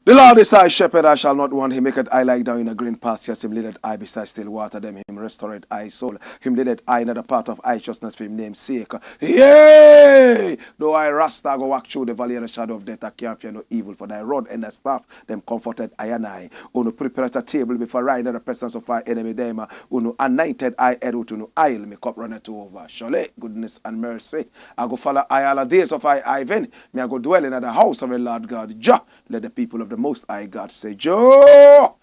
The Lord is thy shepherd, I shall not want. He maketh I lie down in a green pastures. Him leadeth I beside still water. Them him restoreth I soul. Him leadeth I in the path of righteousness for him name's sake. Yea! Though I RASTA go walk through the valley of the shadow of death, I can't fear no evil. For thy rod and thy staff, them comforted I and I. Uno prepareth a table before I in the presence of our enemy. Them uno anointed I head out uno oil. Me cup runneth over. Surely goodness and mercy. I go follow I all the days of I Ivan. Me I go dwell in the house of the Lord God. Jah, let the people of the Most High God say, Joe!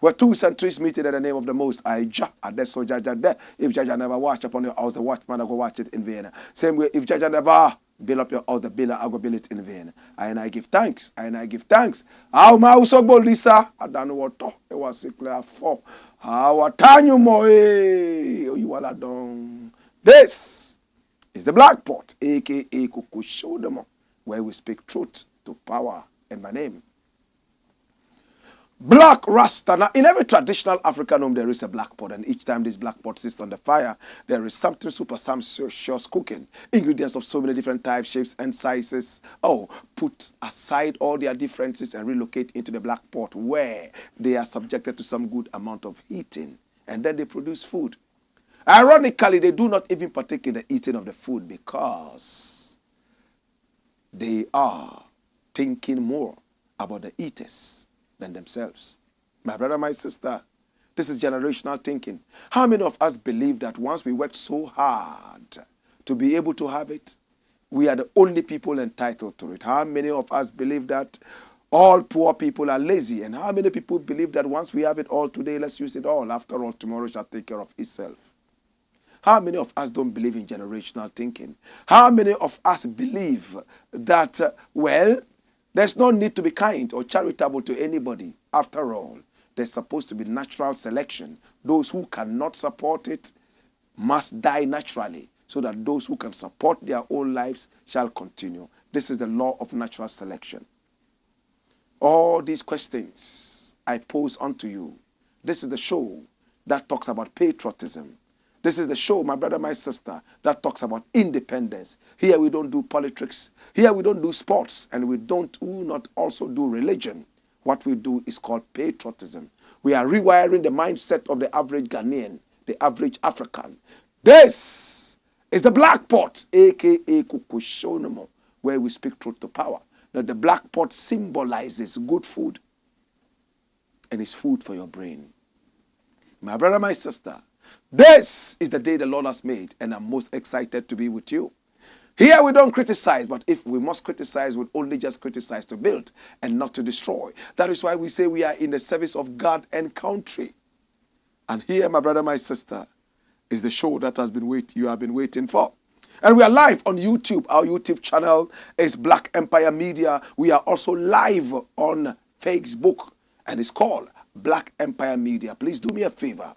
We're 2 centuries meeting in the name of the Most High Jah. And that's so Jah there. If Jah never watch upon your house, the watchman will go watch it in vain. Same way, if Jah never build up your house, the builder will go build it in vain. And I give thanks. And I give thanks. How my house of Lisa? I don't know what to. It was sickly for. How time you more? You all done. This is the Black Pot, aka Kuku Show them, where we speak truth to power in my name. Black Rasta. Now, in every traditional African home, there is a black pot, and each time this black pot sits on the fire, there is something super sumptuous cooking. Ingredients of so many different types, shapes, and sizes. Oh, put aside all their differences and relocate into the black pot, where they are subjected to some good amount of heating, and then they produce food. Ironically, they do not even partake in the eating of the food because they are thinking more about the eaters than themselves. My brother, my sister, this is generational thinking. How many of us believe that once we work so hard to be able to have it, we are the only people entitled to it? How many of us believe that all poor people are lazy? And how many people believe that once we have it all today, let's use it all. After all, tomorrow shall take care of itself. How many of us don't believe in generational thinking? How many of us believe that, well, there's no need to be kind or charitable to anybody? After all, there's supposed to be natural selection. Those who cannot support it must die naturally, so that those who can support their own lives shall continue. This is the law of natural selection. All these questions I pose unto you. This is the show that talks about patriotism. This is the show, my brother, my sister, that talks about independence. Here we don't do politics. Here we don't do sports. And we do not also do religion. What we do is called patriotism. We are rewiring the mindset of the average Ghanaian, the average African. This is the Black Pot, a.k.a. Kukushonomo, where we speak truth to power. Now, the Black Pot symbolizes good food, and it's food for your brain. My brother, my sister, this is the day the Lord has made, and I'm most excited to be with you. Here we don't criticize, but if we must criticize, we'll only just criticize to build and not to destroy. That is why we say we are in the service of God and country. And here, my brother, my sister, is the show that you have been waiting for. And we are live on YouTube. Our YouTube channel is Black Empire Media. We are also live on Facebook, and it's called Black Empire Media. Please do me a favor.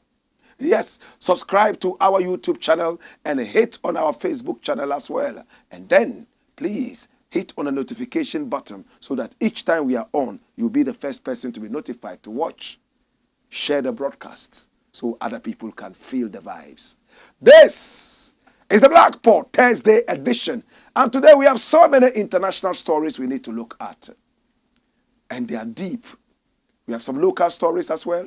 Yes, subscribe to our YouTube channel and hit on our Facebook channel as well. And then, please, hit on the notification button so that each time we are on, you'll be the first person to be notified to watch. Share the broadcasts so other people can feel the vibes. This is the Black Pot Thursday edition. And today we have so many international stories we need to look at. And they are deep. We have some local stories as well.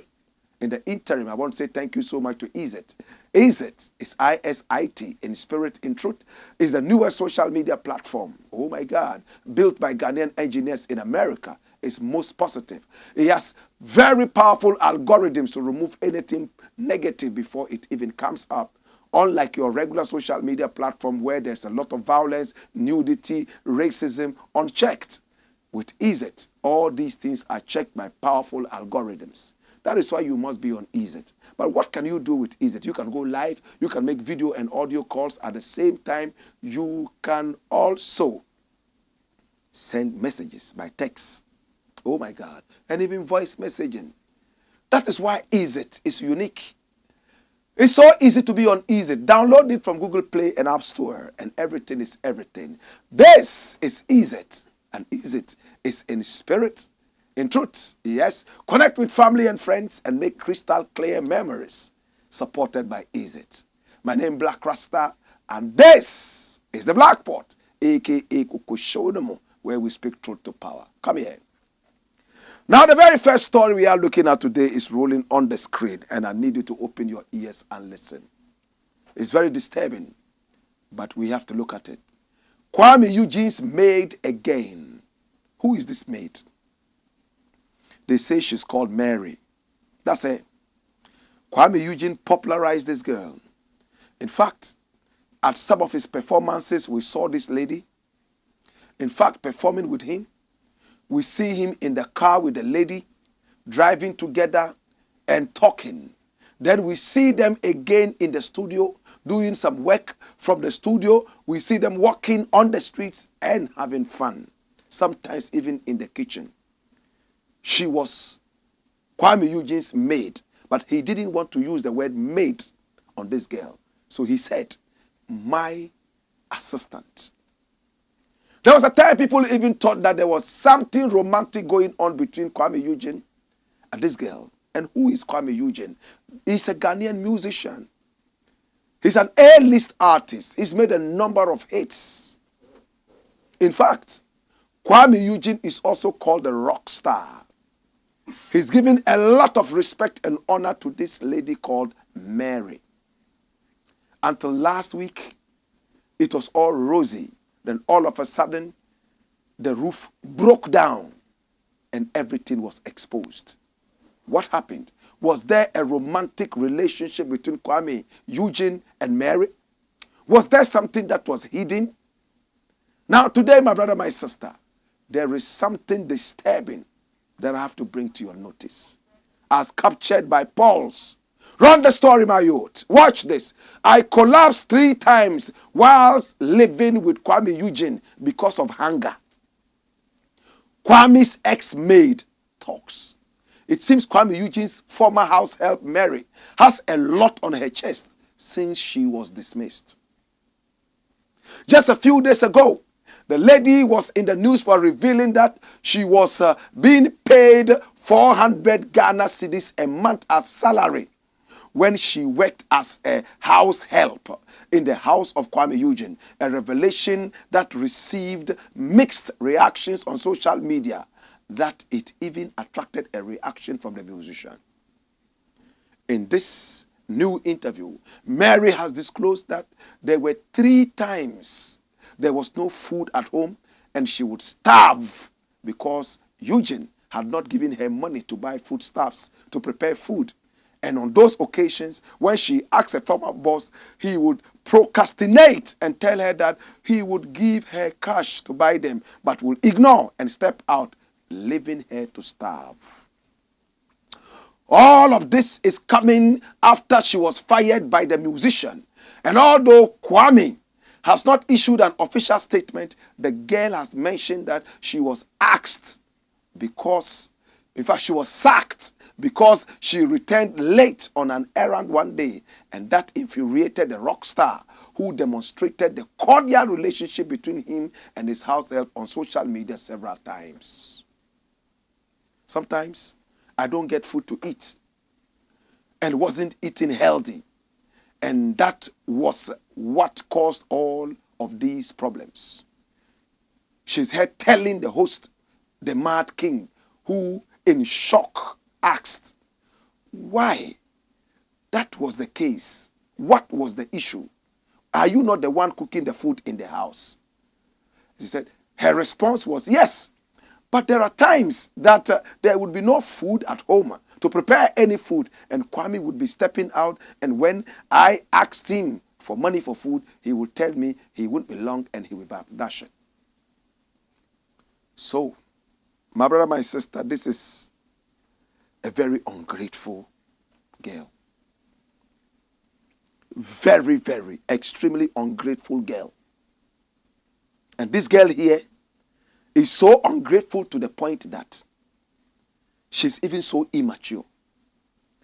In the interim, I want to say thank you so much to ISIT. ISIT is ISIT, in spirit, in truth, is the newest social media platform. Oh my God. Built by Ghanaian engineers in America is most positive. He has very powerful algorithms to remove anything negative before it even comes up. Unlike your regular social media platform where there's a lot of violence, nudity, racism unchecked. With EasyIt, all these things are checked by powerful algorithms. That is why you must be on EasyIt. But what can you do with EasyIt? You can go live, you can make video and audio calls at the same time. You can also send messages by text. Oh my God. And even voice messaging. That is why EasyIt is unique. It's so easy to be on EasyIt. Download it from Google Play and App Store, and everything is everything. This is EasyIt, and EasyIt is in spirit, in truth. Yes, connect with family and friends and make crystal clear memories. Supported by EasyIt. My name is Blakk RASTA, and this is the Blakk Pot, aka Kukushonomo, where we speak truth to power. Come here. Now, the very first story we are looking at today is rolling on the screen, and I need you to open your ears and listen. It's very disturbing, but we have to look at it. Kuami Eugene'S maid again. Who is this maid? They say she's called Mary. That's it. Kuami Eugene popularized this girl. In fact, at some of his performances, we saw this lady, in fact, performing with him. We see him in the car with the lady, driving together and talking. Then we see them again in the studio, doing some work from the studio. We see them walking on the streets and having fun, sometimes even in the kitchen. She was Kuami Eugene's maid, but he didn't want to use the word maid on this girl. So he said, my assistant. There was a time people even thought that there was something romantic going on between Kuami Eugene and this girl. And who is Kuami Eugene? He's a Ghanaian musician. He's an A-list artist. He's made a number of hits. In fact, Kuami Eugene is also called a rock star. He's given a lot of respect and honor to this lady called Mary. Until last week, it was all rosy. Then all of a sudden, the roof broke down and everything was exposed. What happened? Was there a romantic relationship between Kuami Eugene and Mary? Was there something that was hidden? Now today, my brother, my sister, there is something disturbing that I have to bring to your notice. As captured by Pulse. Run the story, my youth. Watch this. I collapsed 3 times whilst living with Kuami Eugene because of hunger. Kuami's ex-maid talks. It seems Kuami Eugene's former house help, Mary, has a lot on her chest since she was dismissed. Just a few days ago, the lady was in the news for revealing that she was being paid 400 Ghana cedis a month as salary when she worked as a house help in the house of Kuami Eugene, a revelation that received mixed reactions on social media, that it even attracted a reaction from the musician. In this new interview, Mary has disclosed that there were 3 times there was no food at home and she would starve because Eugene had not given her money to buy foodstuffs to prepare food. And on those occasions, when she asked a former boss, he would procrastinate and tell her that he would give her cash to buy them, but would ignore and step out, leaving her to starve. All of this is coming after she was fired by the musician. And although Kuami has not issued an official statement, the girl has mentioned that she was asked because, in fact, she was sacked because she returned late on an errand one day, and that infuriated the rock star who demonstrated the cordial relationship between him and his house help on social media several times. Sometimes I don't get food to eat and wasn't eating healthy, and that was what caused all of these problems. She's heard telling the host, the Mad King, who in shock asked why that was the case. What was the issue? Are you not the one cooking the food in the house? She said, her response was, yes, But there are times that there would be no food at home to prepare any food, and Kuami would be stepping out, and when I asked him for money for food, he would tell me he wouldn't be long and he would be dashing. So, my brother, my sister, this is a very ungrateful girl. Very, very, extremely ungrateful girl. And this girl here is so ungrateful to the point that she's even so immature.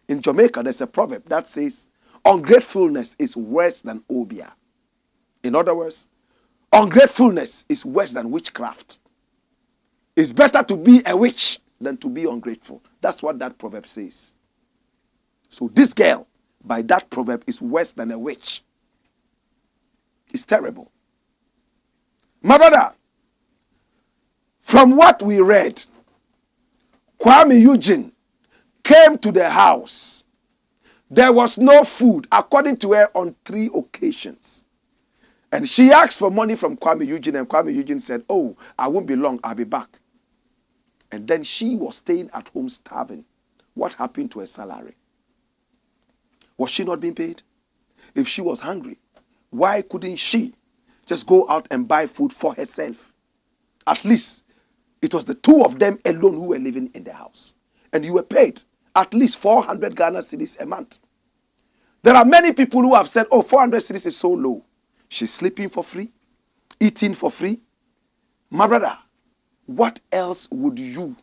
In Jamaica, there's a proverb that says, ungratefulness is worse than obia. In other words, ungratefulness is worse than witchcraft. It's better to be a witch than to be ungrateful. That's what that proverb says. So this girl, by that proverb, is worse than a witch. It's terrible. My brother, from what we read, Kuami Eugene came to the house. There was no food, according to her, on 3 occasions. And she asked for money from Kuami Eugene, and Kuami Eugene said, oh, I won't be long, I'll be back. And then she was staying at home starving. What happened to her salary? Was she not being paid? If she was hungry, why couldn't she just go out and buy food for herself? At least it was the 2 of them alone who were living in the house. And you were paid at least 400 Ghana cedis a month. There are many people who have said, oh, 400 cedis is so low. She's sleeping for free, eating for free. My brother, what else would you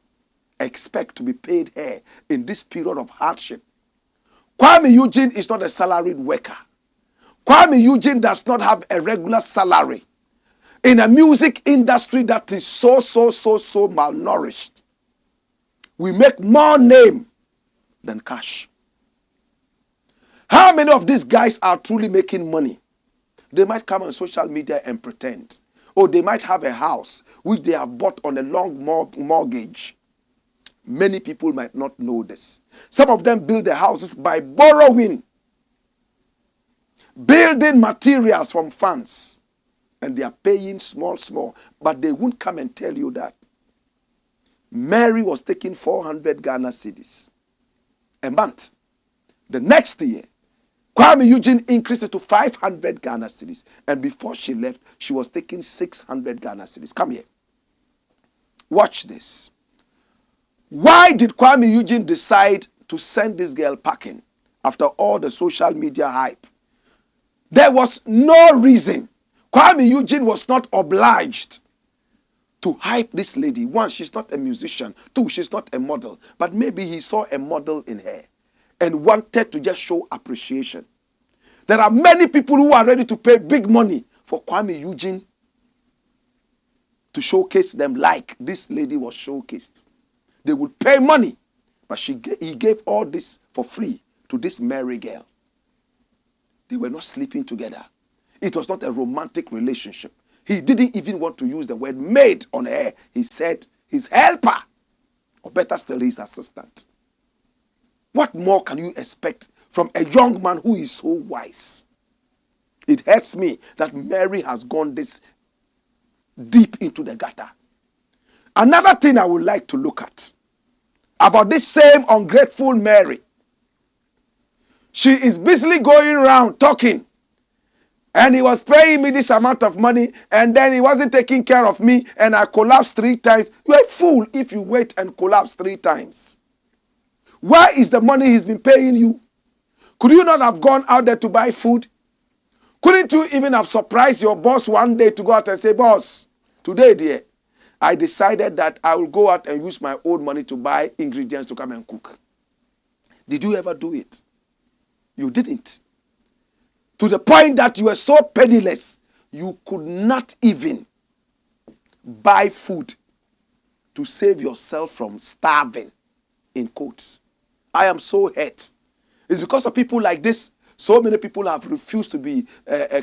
expect to be paid her in this period of hardship? Kuami Eugene is not a salaried worker. Kuami Eugene does not have a regular salary in a music industry that is so malnourished. We make more name than cash. How many of these guys are truly making money? They might come on social media and pretend. Or they might have a house which they have bought on a long mortgage. Many people might not know this. Some of them build their houses by borrowing, building materials from funds, and they are paying small, but they won't come and tell you that. Mary was taking 400 Ghana cedis a month. The next year, Kuami Eugene increased it to 500 Ghana cedis. And before she left, she was taking 600 Ghana cedis. Come here. Watch this. Why did Kuami Eugene decide to send this girl packing after all the social media hype? There was no reason. Kuami Eugene was not obliged to hype this lady. 1, she's not a musician. 2, she's not a model. But maybe he saw a model in her and wanted to just show appreciation. There are many people who are ready to pay big money for Kuami Eugene to showcase them like this lady was showcased. They would pay money, but he gave all this for free to this Mary girl. They were not sleeping together. It was not a romantic relationship. He didn't even want to use the word maid on her. He said his helper, or better still, his assistant. What more can you expect from a young man who is so wise? It hurts me that Mary has gone this deep into the gutter. Another thing I would like to look at about this same ungrateful Mary. She is busily going around talking. And he was paying me this amount of money, and then he wasn't taking care of me, and I collapsed 3 times. You're a fool if you wait and collapse 3 times. Where is the money he's been paying you? Could you not have gone out there to buy food? Couldn't you even have surprised your boss one day to go out and say, boss, today, dear, I decided that I will go out and use my own money to buy ingredients to come and cook. Did you ever do it? You didn't. To the point that you were so penniless, you could not even buy food to save yourself from starving, in quotes. I am so hurt. It's because of people like this, so many people have refused to be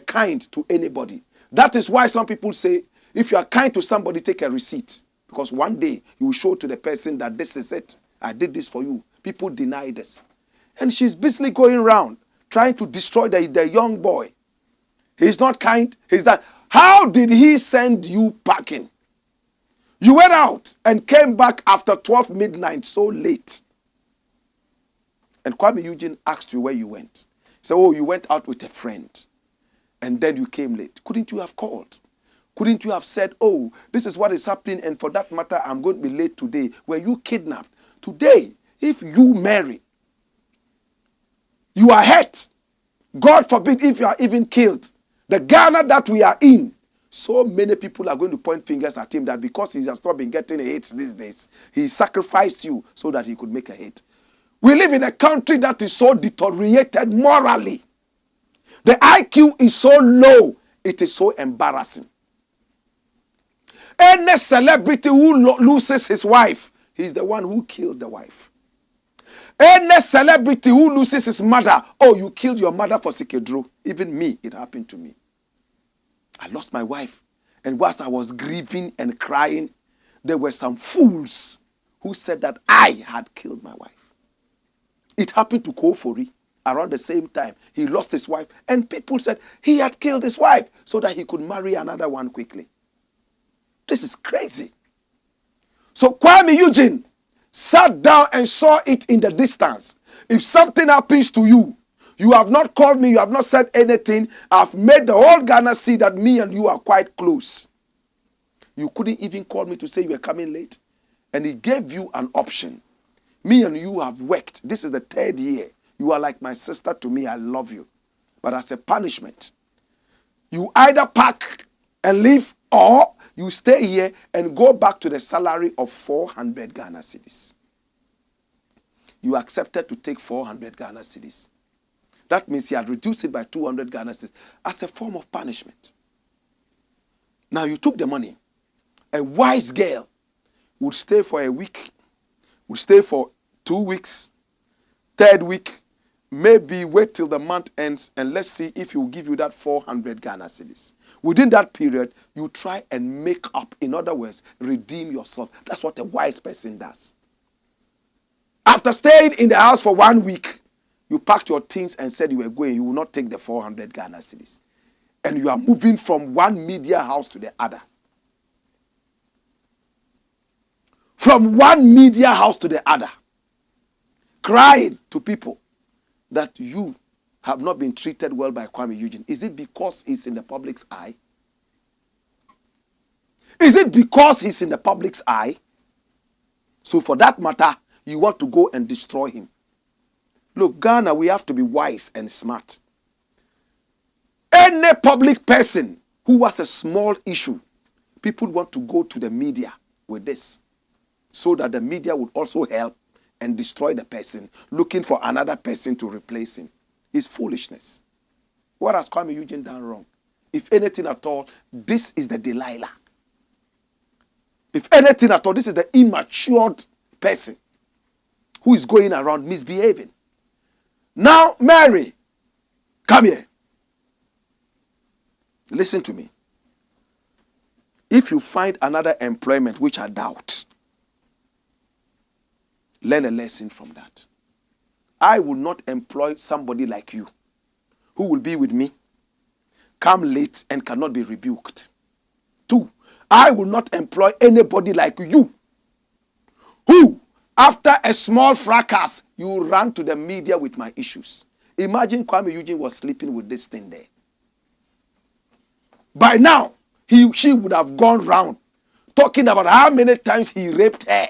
kind to anybody. That is why some people say, if you are kind to somebody, take a receipt. Because one day, you will show to the person that this is it. I did this for you. People deny this. And she's busily going around, trying to destroy the young boy. He's not kind. He's that. How did he send you packing? You went out and came back after 12 midnight so late. And Kuami Eugene asked you where you went. He said, oh, you went out with a friend. And then you came late. Couldn't you have called? Couldn't you have said, oh, this is what is happening, and for that matter, I'm going to be late today? Were you kidnapped? Today, if you marry, you are hurt. God forbid if you are even killed. The Ghana that we are in, so many people are going to point fingers at him that because he has not been getting a hit these days, he sacrificed you so that he could make a hit. We live in a country that is so deteriorated morally. The IQ is so low, it is so embarrassing. Any celebrity who loses his wife, he's the one who killed the wife. Any celebrity who loses his mother, oh, you killed your mother for Sikedro. Even me, it happened to me. I lost my wife. And whilst I was grieving and crying, there were some fools who said that I had killed my wife. It happened to Kofori around the same time. He lost his wife, and people said he had killed his wife so that he could marry another one quickly. This is crazy. So Kuami Eugene sat down and saw it in the distance. If something happens to you, you have not called me, you have not said anything. I've made the whole Ghana see that me and you are quite close. You couldn't even call me to say you were coming late. And he gave you an option. Me and you have worked. This is the 3rd year. You are like my sister to me. I love you. But as a punishment, you either pack and leave, or you stay here and go back to the salary of 400 Ghana cedis. You accepted to take 400 Ghana cedis. That means he had reduced it by 200 Ghana cedis as a form of punishment. Now you took the money. A wise girl would stay for a week, would stay for 2 weeks, 3rd week, maybe wait till the month ends, and let's see if he will give you that 400 Ghana cedis. Within that period, you try and make up. In other words, redeem yourself. That's what a wise person does. After staying in the house for 1 week, you packed your things and said you were going. You will not take the 400 Ghana cedis. And you are moving from one media house to the other. From one media house to the other. Crying to people that you have not been treated well by Kuami Eugene. Is it because he's in the public's eye? Is it because he's in the public's eye? So for that matter, you want to go and destroy him. Look, Ghana, we have to be wise and smart. Any public person who has a small issue, people want to go to the media with this, so that the media would also help and destroy the person, looking for another person to replace him. It's foolishness. What has Kuami Eugene done wrong? If anything at all, this is the Delilah. If anything at all, this is the immature person who is going around misbehaving. Now, Mary, come here. Listen to me. If you find another employment which I doubt, learn a lesson from that. I will not employ somebody like you who will be with me, come late and cannot be rebuked. 2, I will not employ anybody like you who, after a small fracas, you run to the media with my issues. Imagine Kuami Eugene was sleeping with this thing there. By now, she would have gone round talking about how many times he raped her.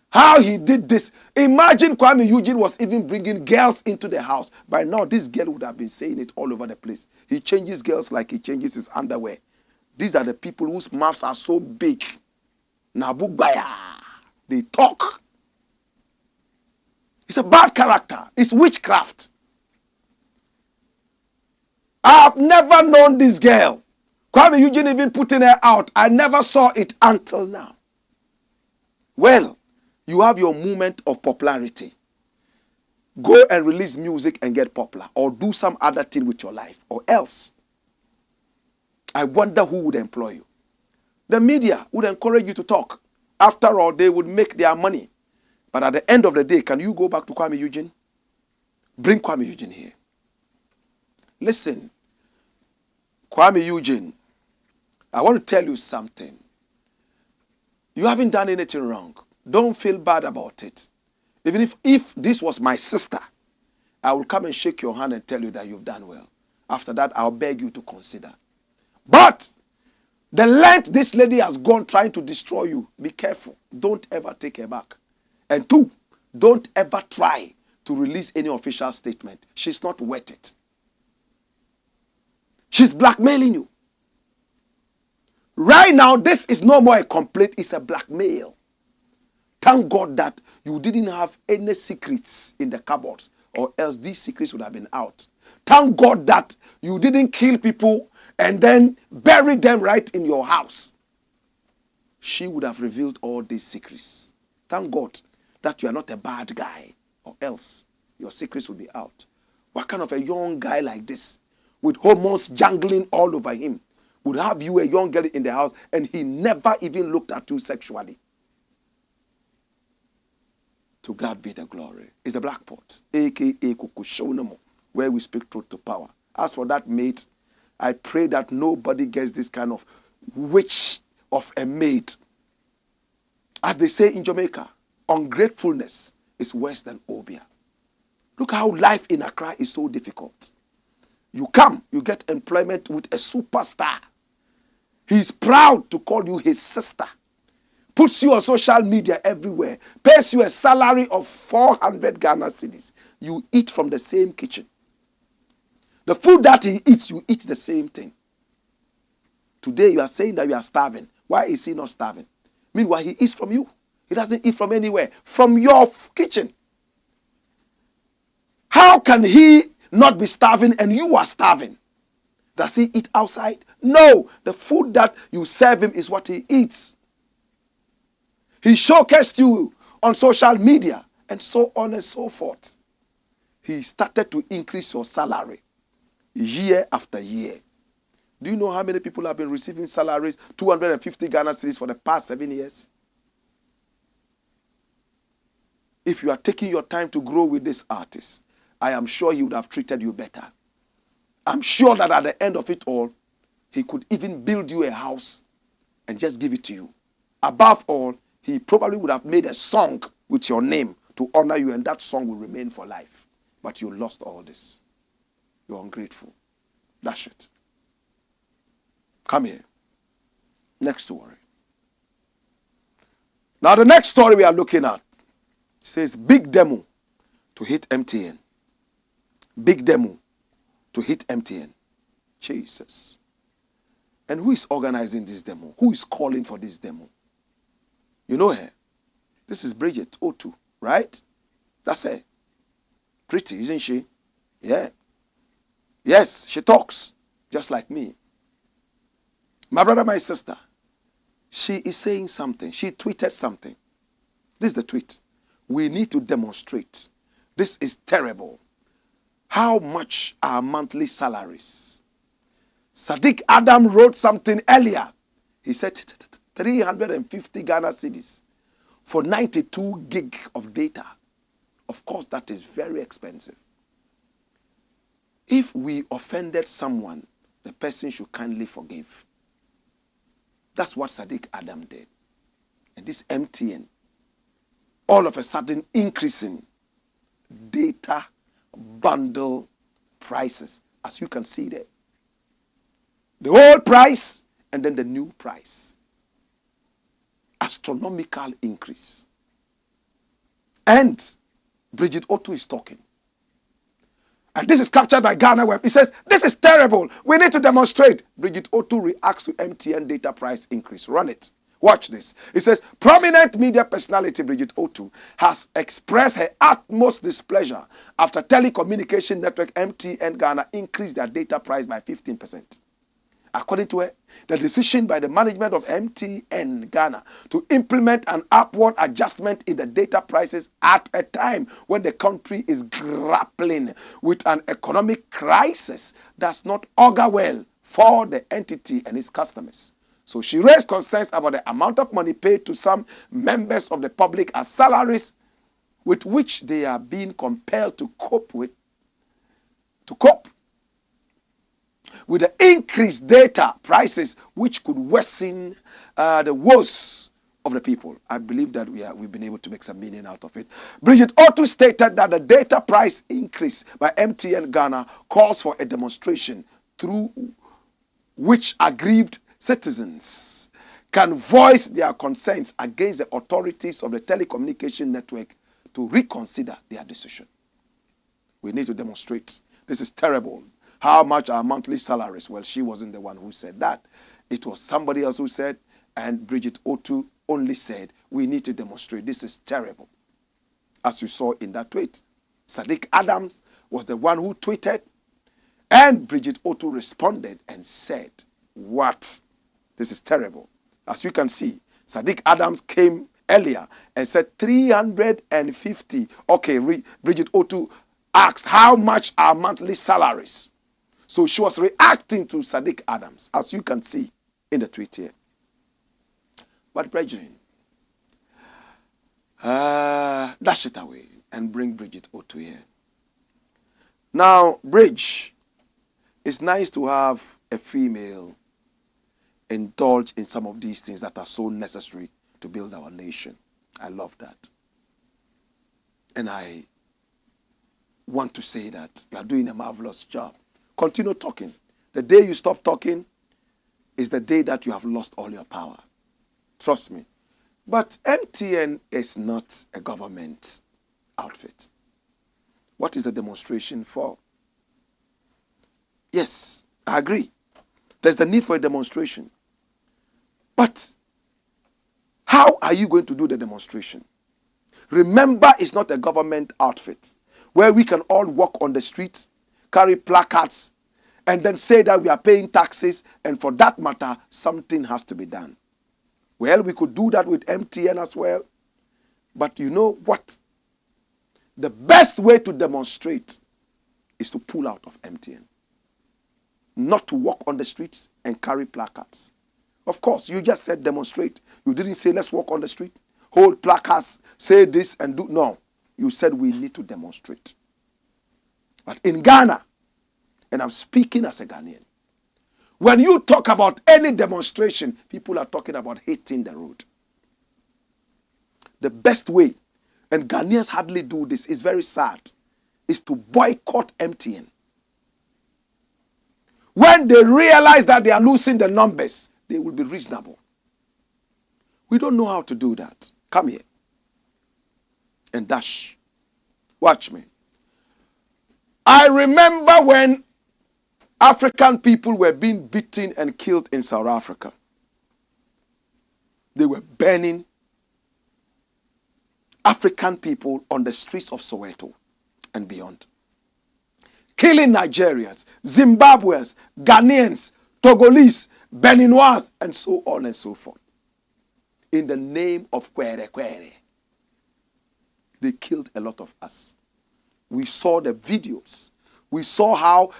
How he did this. Imagine Kuami Eugene was even bringing girls into the house. By now, this girl would have been saying it all over the place. He changes girls like he changes his underwear. These are the people whose mouths are so big. Nabugbaya. They talk. It's a bad character. It's witchcraft. I have never known this girl. Kuami Eugene even putting her out. I never saw it until now. Well, you have your moment of popularity. Go and release music and get popular, or do some other thing with your life, or else I wonder who would employ you. The media would encourage you to talk. After all, they would make their money. But at the end of the day, can you go back to Kuami Eugene? Bring Kuami Eugene here. Listen, Kuami Eugene, I want to tell you something. You haven't done anything wrong. Don't feel bad about it. Even if this was my sister, I will come and shake your hand and tell you that you've done well. After that, I'll beg you to consider. But the length this lady has gone trying to destroy you, be careful. Don't ever take her back. And 2, don't ever try to release any official statement. She's not worth it. She's blackmailing you. Right now, this is no more a complaint, it's a blackmail. Thank God that you didn't have any secrets in the cupboards, or else these secrets would have been out. Thank God that you didn't kill people and then bury them right in your house. She would have revealed all these secrets. Thank God that you are not a bad guy, or else your secrets would be out. What kind of a young guy like this, with hormones jangling all over him, would have you, a young girl, in the house and he never even looked at you sexually? To God be the glory. It's the Blakk Pot, a.k.a. Kukushonomo, where we speak truth to power. As for that maid, I pray that nobody gets this kind of witch of a maid. As they say in Jamaica, ungratefulness is worse than obeah. Look how life in Accra is so difficult. You come, you get employment with a superstar. He's proud to call you his sister. Puts you on social media everywhere. Pays you a salary of 400 Ghana cedis. You eat from the same kitchen. The food that he eats, you eat the same thing. Today you are saying that you are starving. Why is he not starving? Meanwhile, he eats from you. He doesn't eat from anywhere. From your kitchen. How can he not be starving and you are starving? Does he eat outside? No. The food that you serve him is what he eats. He showcased you on social media and so on and so forth. He started to increase your salary year after year. Do you know how many people have been receiving salaries, 250 Ghana cedis, for the past 7 years? If you are taking your time to grow with this artist, I am sure he would have treated you better. I'm sure that at the end of it all, he could even build you a house and just give it to you. Above all, he probably would have made a song with your name to honor you, and that song will remain for life. But you lost all this. You're ungrateful. Dash it. Come here. Next story. Now the next story we are looking at says big demo to hit MTN. Big demo to hit MTN. Jesus. And who is organizing this demo? Who is calling for this demo? You know her. This is Bridget O2, right? That's her. Pretty, isn't she? Yeah. Yes, she talks just like me. My brother, my sister, she is saying something. She tweeted something. This is the tweet. We need to demonstrate. This is terrible. How much are monthly salaries? Sadiq Adam wrote something earlier. He said 350 Ghana cedis for 92 gig of data. Of course, that is very expensive. If we offended someone, the person should kindly forgive. That's what Sadiq Adam did. And this MTN, all of a sudden increasing data bundle prices, as you can see there. The old price and then the new price. Astronomical increase. And Bridget O2 is talking. And this is captured by Ghana Web. He says, this is terrible. We need to demonstrate. Bridget O2 reacts to MTN data price increase. Run it. Watch this. It says, prominent media personality Bridget O2 has expressed her utmost displeasure after telecommunication network MTN Ghana increased their data price by 15%. According to her, the decision by the management of MTN Ghana to implement an upward adjustment in the data prices at a time when the country is grappling with an economic crisis does not augur well for the entity and its customers. So she raised concerns about the amount of money paid to some members of the public as salaries with which they are being compelled to cope with the increased data prices, which could worsen the woes of the people. I believe that we've been able to make some meaning out of it. Bridget Otu stated that the data price increase by MTN Ghana calls for a demonstration through which aggrieved citizens can voice their concerns against the authorities of the telecommunication network to reconsider their decision. We need to demonstrate. This is terrible. How much are monthly salaries? Well, she wasn't the one who said that. It was somebody else who said, and Bridget Otu only said, we need to demonstrate. This is terrible. As you saw in that tweet, Sadiq Adams was the one who tweeted, and Bridget Otu responded and said, what? This is terrible. As you can see, Sadiq Adams came earlier and said 350. Okay, Bridget Otu asked, how much are monthly salaries? So she was reacting to Sadiq Adams, as you can see in the tweet here. But brethren, dash it away and bring Bridget Otu here. Now, Bridge, it's nice to have a female indulge in some of these things that are so necessary to build our nation. I love that. And I want to say that you are doing a marvelous job. Continue talking. The day you stop talking is the day that you have lost all your power. Trust me. But MTN is not a government outfit. What is the demonstration for? Yes, I agree. There's the need for a demonstration. But how are you going to do the demonstration? Remember, it's not a government outfit where we can all walk on the streets, carry placards, and then say that we are paying taxes, and for that matter, something has to be done. Well, we could do that with MTN as well. But you know what? The best way to demonstrate is to pull out of MTN. Not to walk on the streets and carry placards. Of course, you just said demonstrate. You didn't say let's walk on the street, hold placards, say this and do. No, you said we need to demonstrate. But in Ghana, and I'm speaking as a Ghanaian, when you talk about any demonstration, people are talking about hitting the road. The best way, and Ghanaians hardly do this, is very sad, is to boycott MTN. When they realize that they are losing the numbers, they will be reasonable. We don't know how to do that. Come here and dash. Watch me. I remember when African people were being beaten and killed in South Africa. They were burning African people on the streets of Soweto and beyond. Killing Nigerians, Zimbabweans, Ghanaians, Togolese, Beninois, and so on and so forth. In the name of Kwere Kwere. They killed a lot of us. We saw the videos. We saw how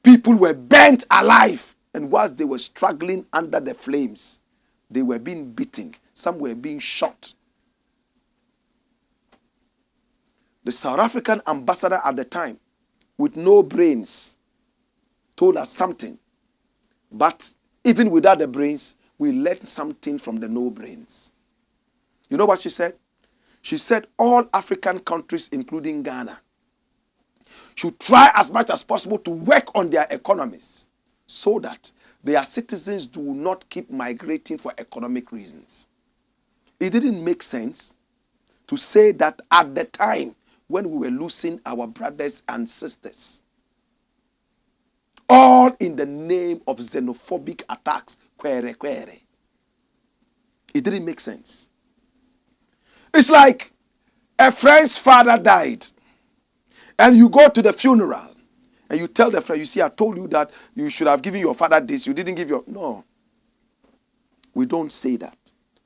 people were burnt alive. And whilst they were struggling under the flames, they were being beaten. Some were being shot. The South African ambassador at the time, with no brains, told us something. But even without the brains, we learned something from the no brains. You know what she said? She said all African countries, including Ghana, should try as much as possible to work on their economies so that their citizens do not keep migrating for economic reasons. It didn't make sense to say that at the time when we were losing our brothers and sisters, all in the name of xenophobic attacks, kwere kwere. It didn't make sense. It's like a friend's father died, and you go to the funeral, and you tell the friend, you see, I told you that you should have given your father this, you didn't give your... No. We don't say that.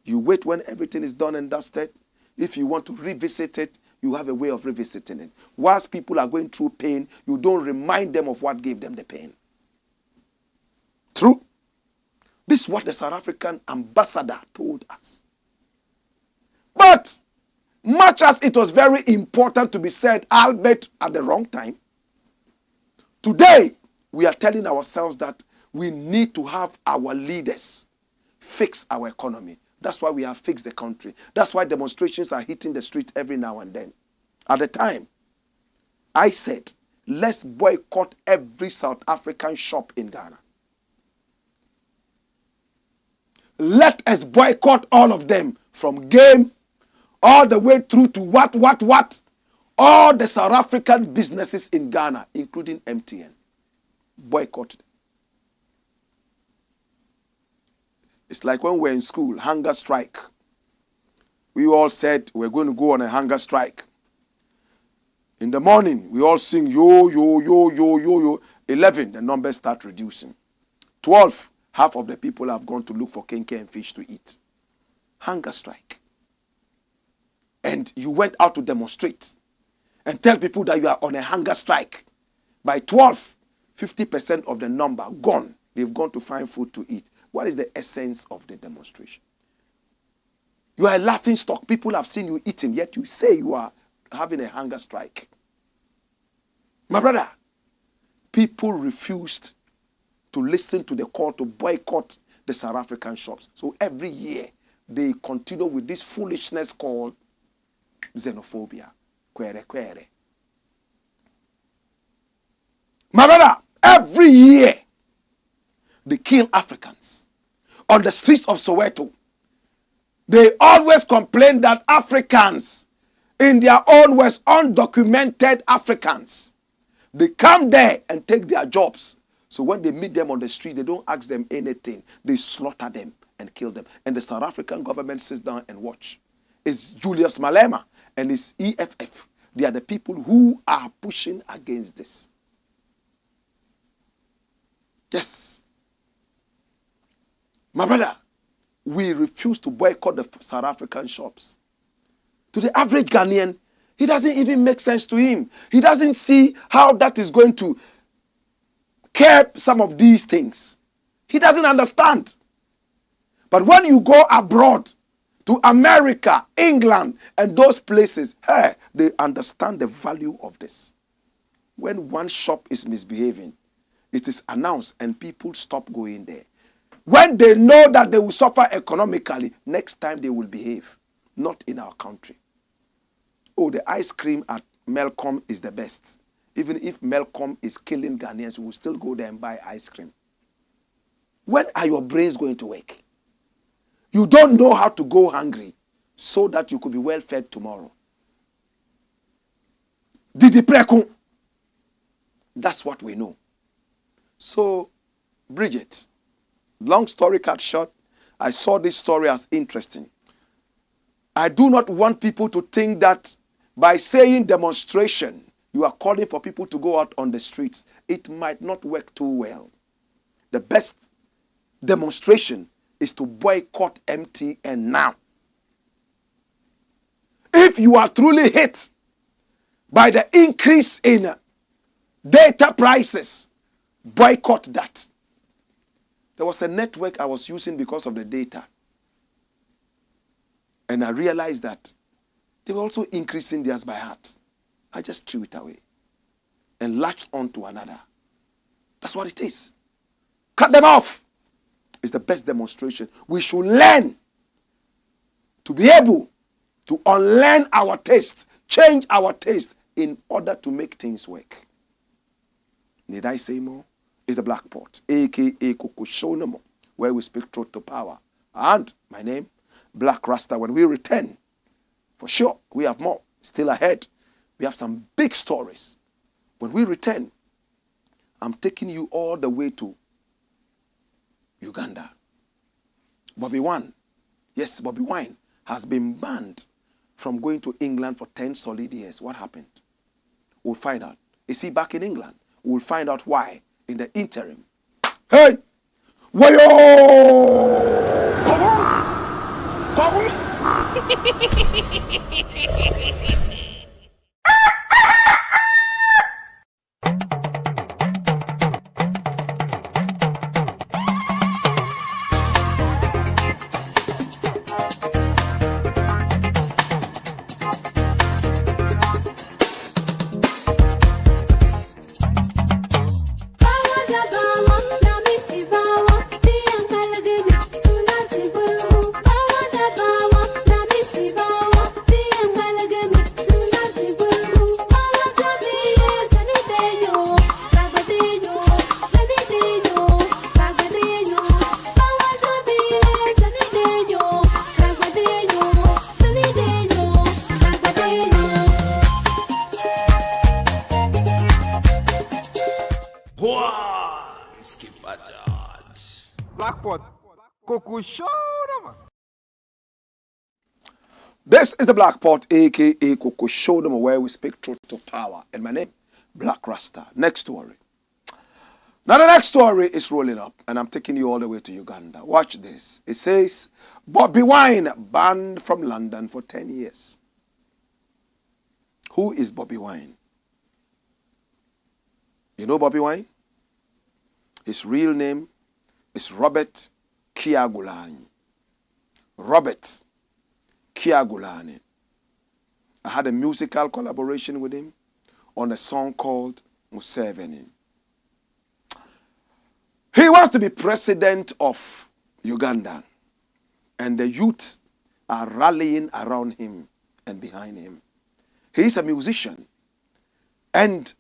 You wait when everything is done and dusted. If you want to revisit it, you have a way of revisiting it. Whilst people are going through pain, you don't remind them of what gave them the pain. True. This is what the South African ambassador told us. But much as it was very important to be said, albeit at the wrong time, today we are telling ourselves that we need to have our leaders fix our economy. That's why we have fixed the country. That's why demonstrations are hitting the street every now and then. At the time, I said, let's boycott every South African shop in Ghana. Let us boycott all of them, from game all the way through to what. All the South African businesses in Ghana, including MTN. Boycott them. It's like when we're in school, hunger strike. We all said we're going to go on a hunger strike. In the morning, we all sing yo, yo, yo, yo, yo, yo. 11, the numbers start reducing. 12, half of the people have gone to look for kenke and fish to eat. Hunger strike. And you went out to demonstrate and tell people that you are on a hunger strike. By 12, 50% of the number gone. They've gone to find food to eat. What is the essence of the demonstration? You are a laughing stock. People have seen you eating, yet you say you are having a hunger strike. My brother, people refused to listen to the call to boycott the South African shops. So every year, they continue with this foolishness called xenophobia. Kwere, kwere. My brother, every year, they kill Africans. On the streets of Soweto, they always complain that Africans, in their own words, undocumented Africans, they come there and take their jobs. So when they meet them on the street, they don't ask them anything. They slaughter them and kill them. And the South African government sits down and watch. It's Julius Malema and his EFF. They are the people who are pushing against this. Yes. My brother, we refuse to boycott the South African shops. To the average Ghanaian, it doesn't even make sense to him. He doesn't see how that is going to curb some of these things. He doesn't understand. But when you go abroad, to America, England, and those places, hey, they understand the value of this. When one shop is misbehaving, it is announced and people stop going there. When they know that they will suffer economically, next time they will behave. Not in our country. Oh, the ice cream at Melcom is the best. Even if Melcom is killing Ghanaians, we will still go there and buy ice cream. When are your brains going to work? You don't know how to go hungry so that you could be well fed tomorrow. Didi Preku. That's what we know. So, Bridget, long story cut short, I saw this story as interesting. I do not want people to think that by saying demonstration, you are calling for people to go out on the streets. It might not work too well. The best demonstration is to boycott MTN now. If you are truly hit by the increase in data prices, boycott that. There was a network I was using because of the data. And I realized that they were also increasing theirs by heart. I just threw it away and latched on to another. That's what it is. Cut them off. It's the best demonstration. We should learn to be able to unlearn our taste, change our taste in order to make things work. Need I say more? It's the Blakk Pot, aka Kukushonomo, where we speak truth to power. And my name, Blakk Rasta. When we return, for sure, we have more still ahead. We have some big stories. When we return, I'm taking you all the way to Uganda. Bobi Wine, yes, Bobi Wine has been banned from going to England for 10 solid years. What happened? We'll find out. Is he back in England? We'll find out why in the interim. Hey! Wayo! Blackpot. Coco show them. This is the Black Pot, aka Coco Show them, where we speak truth to power. And my name, Blakk Rasta. Next story. Now the next story is rolling up, and I'm taking you all the way to Uganda. Watch this. It says, Bobi Wine banned from London for 10 years. Who is Bobi Wine? You know Bobi Wine? His real name is Robert Kyagulanyi. Robert Kyagulanyi. I had a musical collaboration with him on a song called Museveni. He wants to be president of Uganda, and the youth are rallying around him and behind him. He's a musician, and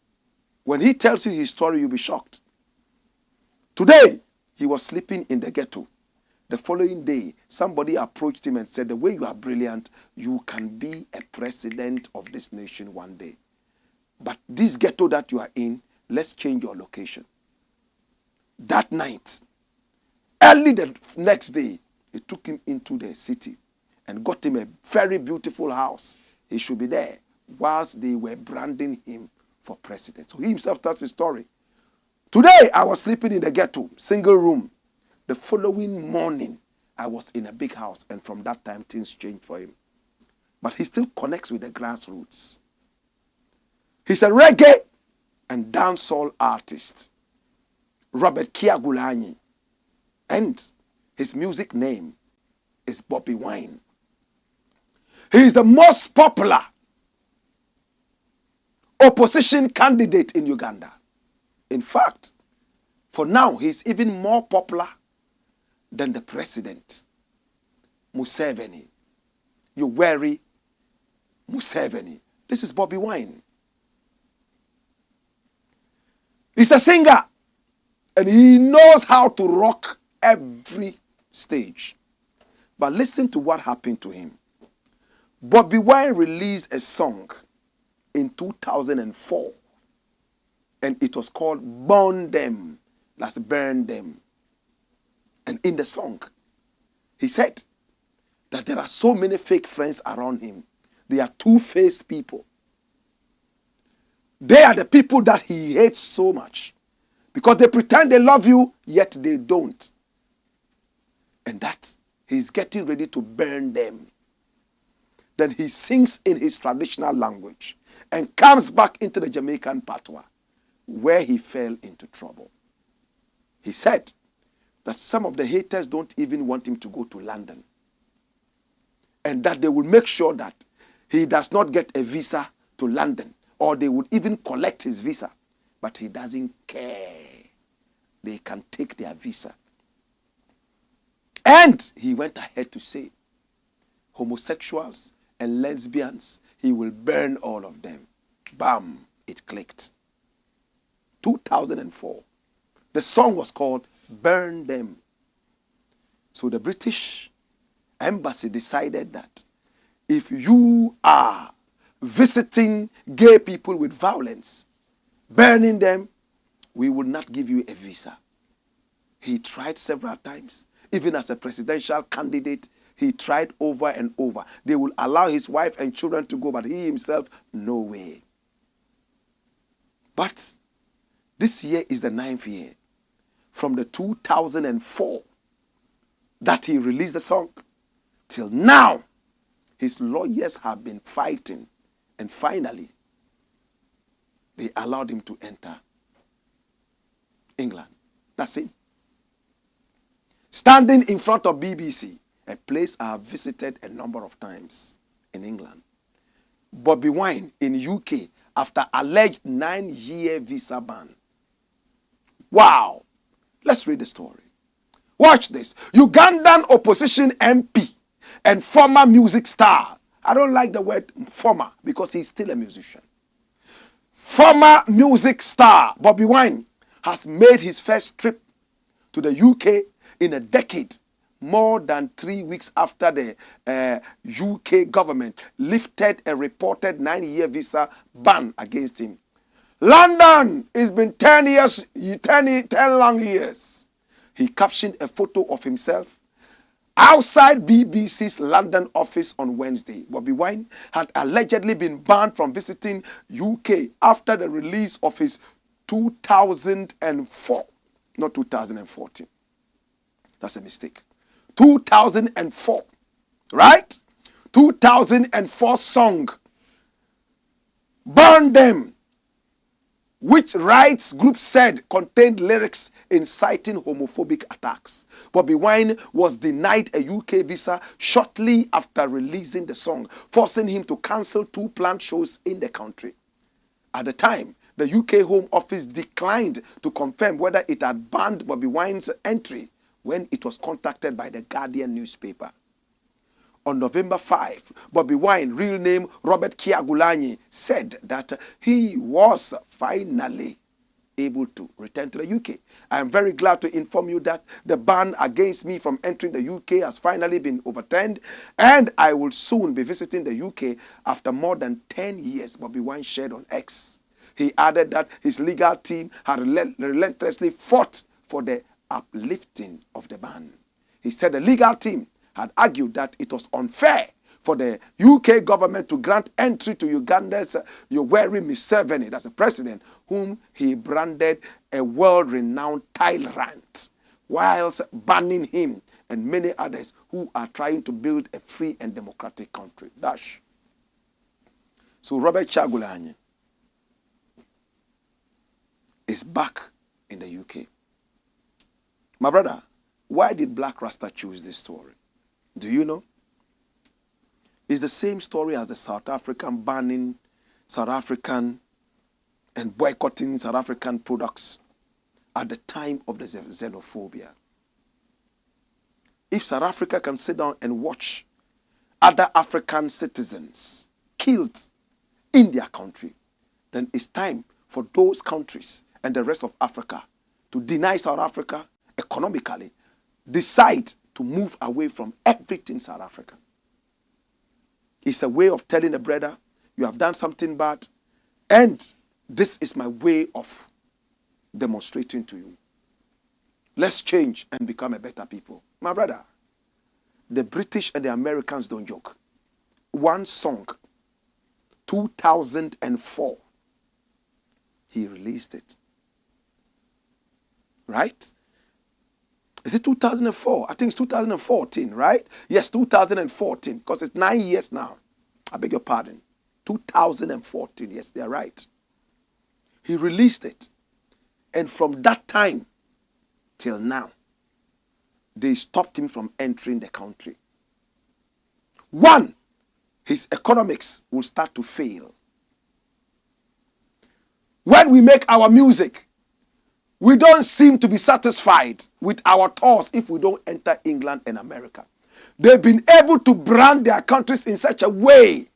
when he tells you his story, you'll be shocked. Today, he was sleeping in the ghetto. The following day, somebody approached him and said, the way you are brilliant, you can be a president of this nation one day. But this ghetto that you are in, let's change your location. That night, early the next day, he took him into the city and got him a very beautiful house. He should be there whilst they were branding him for president. So he himself tells his story. Today, I was sleeping in the ghetto, single room. The following morning, I was in a big house, and from that time, things changed for him. But he still connects with the grassroots. He's a reggae and dancehall artist, Robert Kyagulanyi, and his music name is Bobi Wine. He is the most popular opposition candidate in Uganda. In fact, for now, he's even more popular than the president, Museveni. Yoweri Museveni. This is Bobi Wine. He's a singer, and he knows how to rock every stage. But listen to what happened to him. Bobi Wine released a song in 2004, and it was called Burn Them. That's Burn Them. And in the song, he said that there are so many fake friends around him. They are two-faced people. They are the people that he hates so much, because they pretend they love you, yet they don't. And that he's getting ready to burn them. Then he sings in his traditional language and comes back into the Jamaican patois, where he fell into trouble. He said that some of the haters don't even want him to go to London, and that they will make sure that he does not get a visa to London, or they would even collect his visa. But he doesn't care. They can take their visa. And he went ahead to say, homosexuals and lesbians, he will burn all of them. Bam, it clicked. 2004. The song was called Burn Them. So the British Embassy decided that if you are visiting gay people with violence, burning them, we will not give you a visa. He tried several times. Even as a presidential candidate, he tried over and over. They will allow his wife and children to go, but he himself, no way. But this year is the 9th year from the 2004 that he released the song till now. His lawyers have been fighting, and finally they allowed him to enter England. That's it. Standing in front of BBC, a place I have visited a number of times in England. Bobi Wine in UK after alleged 9-year visa ban. Wow. Let's read the story. Watch this. Ugandan opposition MP and former music star. I don't like the word former because he's still a musician. Former music star Bobi Wine has made his first trip to the UK in a decade, more than 3 weeks after the UK government lifted a reported 9-year visa ban against him. London, it's been 10 long years. He captioned a photo of himself outside BBC's London office on Wednesday. Bobi Wine had allegedly been banned from visiting UK after the release of his 2004, not 2014. That's a mistake. 2004, right? 2004 song, Burn Them, which rights group said contained lyrics inciting homophobic attacks. Bobi Wine was denied a UK visa shortly after releasing the song, forcing him to cancel 2 planned shows in the country. At the time, the UK Home Office declined to confirm whether it had banned Bobi Wine's entry when it was contacted by the Guardian newspaper. On November 5, Bobi Wine, real name Robert Kyagulanyi, said that he was finally able to return to the UK. I am very glad to inform you that the ban against me from entering the UK has finally been overturned, and I will soon be visiting the UK after more than 10 years, Bobi Wine shared on X. He added that his legal team had relentlessly fought for the uplifting of the ban. He said the legal team had argued that it was unfair for the UK government to grant entry to Uganda's Yoweri Museveni, that's the president, whom he branded a world-renowned tyrant, whilst banning him and many others who are trying to build a free and democratic country. Dash. So Robert Kyagulanyi is back in the UK. My brother, why did Blakk Rasta choose this story? Do you know? It's the same story as the South African banning South African and boycotting South African products at the time of the xenophobia. If South Africa can sit down and watch other African citizens killed in their country, then it's time for those countries and the rest of Africa to deny South Africa economically, decide to move away from everything South Africa. It's a way of telling the brother, you have done something bad, and this is my way of demonstrating to you. Let's change and become a better people. My brother, the British and the Americans don't joke. One song, 2004, he released it. Right? Is it 2004? I think it's 2014, right? Yes, 2014, because it's 9 years now. I beg your pardon. 2014, yes, they're right. He released it. And from that time till now, they stopped him from entering the country. One, his economics will start to fail. When we make our music, we don't seem to be satisfied with our tours if we don't enter England and America. They've been able to brand their countries in such a way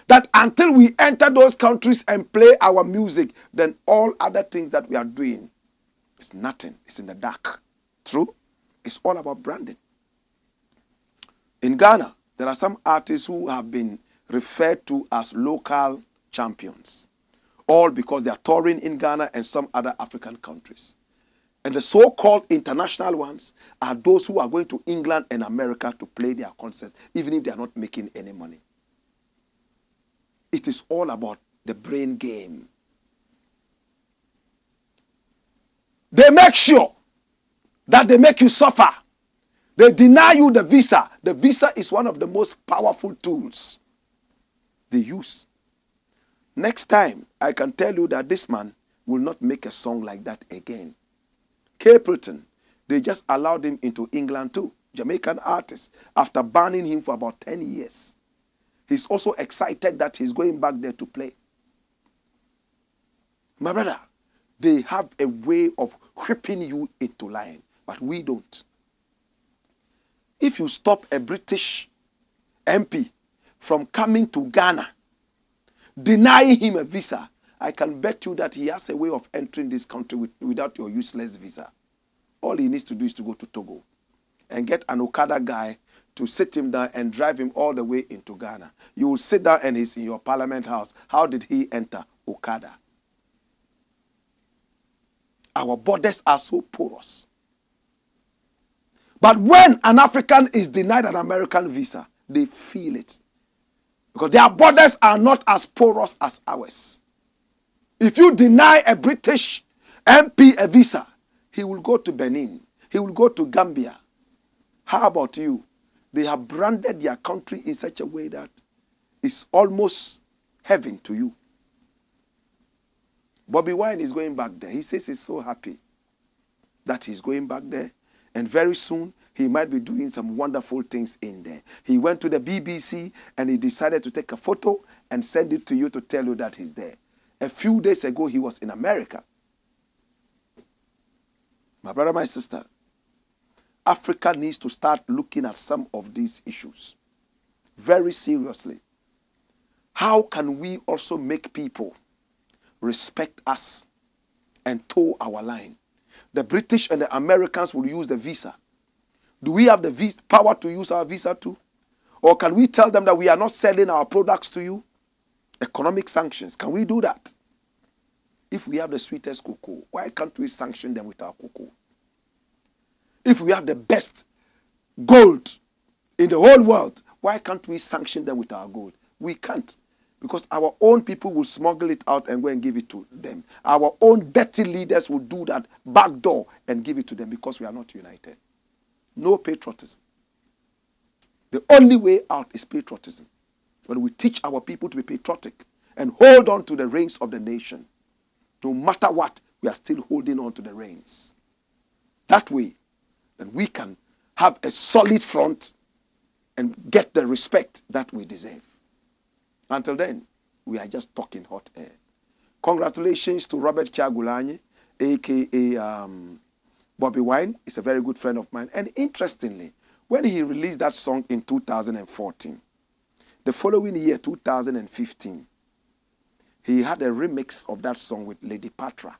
that until we enter those countries and play our music, then all other things that we are doing is nothing. It's in the dark. True? It's all about branding. In Ghana, there are some artists who have been referred to as local champions, all because they are touring in Ghana and some other African countries. And the so-called international ones are those who are going to England and America to play their concerts, even if they are not making any money. It is all about the brain game. They make sure that they make you suffer. They deny you the visa. The visa is one of the most powerful tools they use. Next time, I can tell you that this man will not make a song like that again. Capleton, they just allowed him into England too. Jamaican artist, after banning him for about 10 years. He's also excited that he's going back there to play. My brother, they have a way of whipping you into line, but we don't. If you stop a British MP from coming to Ghana, denying him a visa, I can bet you that he has a way of entering this country without your useless visa. All he needs to do is to go to Togo and get an Okada guy to sit him down and drive him all the way into Ghana. You will sit down and he's in your parliament house. How did he enter? Okada. Our borders are so porous. But when an African is denied an American visa, they feel it. Because their borders are not as porous as ours. If you deny a British MP a visa, he will go to Benin. He will go to Gambia. How about you? They have branded their country in such a way that it's almost heaven to you. Bobi Wine is going back there. He says he's so happy that he's going back there. And very soon, he might be doing some wonderful things in there. He went to the BBC and he decided to take a photo and send it to you to tell you that he's there. A few days ago, he was in America. My brother, my sister, Africa needs to start looking at some of these issues very seriously. How can we also make people respect us and toe our line? The British and the Americans will use the visa. Do we have the power to use our visa too? Or can we tell them that we are not selling our products to you? Economic sanctions. Can we do that? If we have the sweetest cocoa, why can't we sanction them with our cocoa? If we have the best gold in the whole world, why can't we sanction them with our gold? We can't. Because our own people will smuggle it out and go and give it to them. Our own dirty leaders will do that back door and give it to them because we are not united. No patriotism. The only way out is patriotism. When we teach our people to be patriotic and hold on to the reins of the nation, no matter what, we are still holding on to the reins. That way, then we can have a solid front and get the respect that we deserve. Until then, we are just talking hot air. Congratulations to Robert Chagulanyi, a.k.a. Bobi Wine. He's a very good friend of mine. And interestingly, when he released that song in 2014, the following year, 2015, he had a remix of that song with Lady Patra,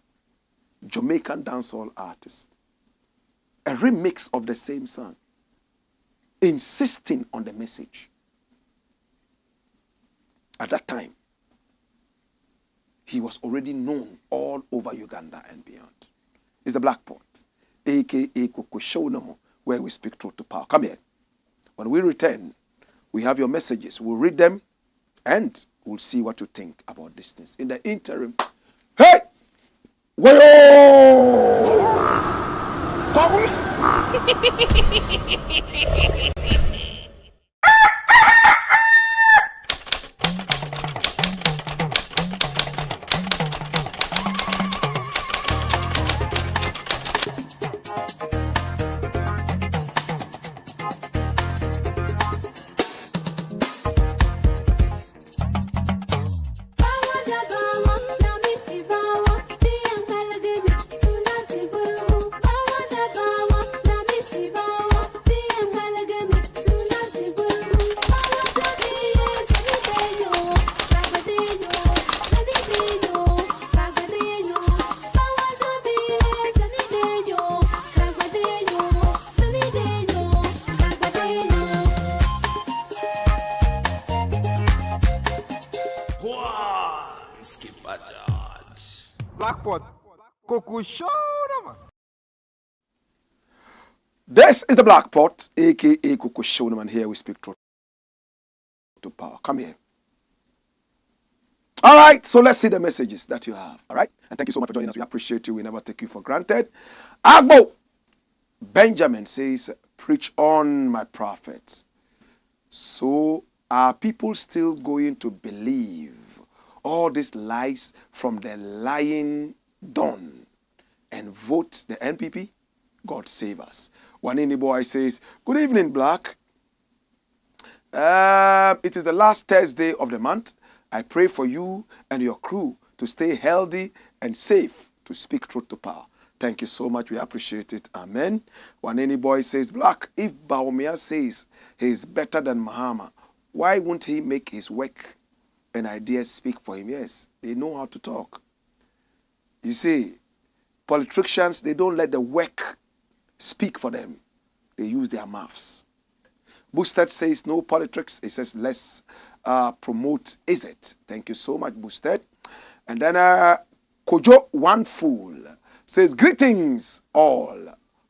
Jamaican dancehall artist. A remix of the same song, insisting on the message. At that time, he was already known all over Uganda and beyond. It's the Blakk Pot, a.k.a. Kukushonomo, where we speak truth to power. Come here. When we return, we have your messages. We'll read them and we'll see what you think about these things. In the interim, hey! Wayo! Blakk Pot. Kuku show man. This is the Blakk Pot, a.k.a. Kukushonaman. Here we speak truth to power. Come here. All right, so let's see the messages that you have. All right, and thank you so much for joining us. We appreciate you. We never take you for granted. Agbo Benjamin says, preach on, my prophets. So are people still going to believe all these lies from the lying Don and vote the NPP? God save us. Wanini Boy says, good evening, Blakk. It is the last Thursday of the month. I pray for you and your crew to stay healthy and safe to speak truth to power. Thank you so much. We appreciate it. Amen. Wanini Boy says, Blakk, if Bawumia says he is better than Mahama, why won't he make his work and ideas speak for him? Yes, they know how to talk. You see, politicians, they don't let the work speak for them. They use their mouths. Boosted says no politics. He says let's promote is it. Thank you so much, Boosted. And then Kojo One Fool says greetings all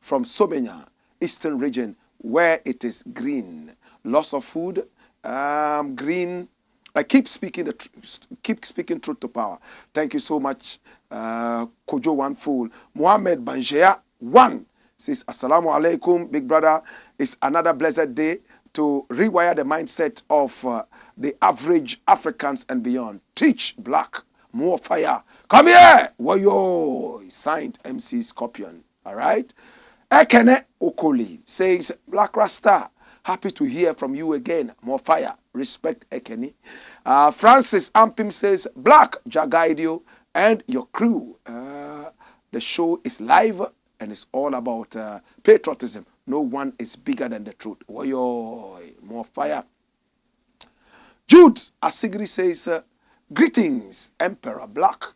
from Somenya eastern region where it is green. Loss of food, green. I keep speaking truth to power. Thank you so much, Kojo One Fool. Mohammed Banjea One says, Assalamu alaikum, big brother. It's another blessed day to rewire the mindset of the average Africans and beyond. Teach Blakk more fire. Come here, Wayo. Signed MC Scorpion. All right. Ekene Okoli says, Blakk Rasta, happy to hear from you again. More fire. Respect, Ekene. Francis Ampim says, Blakk, Jah guide you and your crew. The show is live and it's all about patriotism. No one is bigger than the truth. Woyoy, more fire. Jude Asigri says, greetings, Emperor Blakk.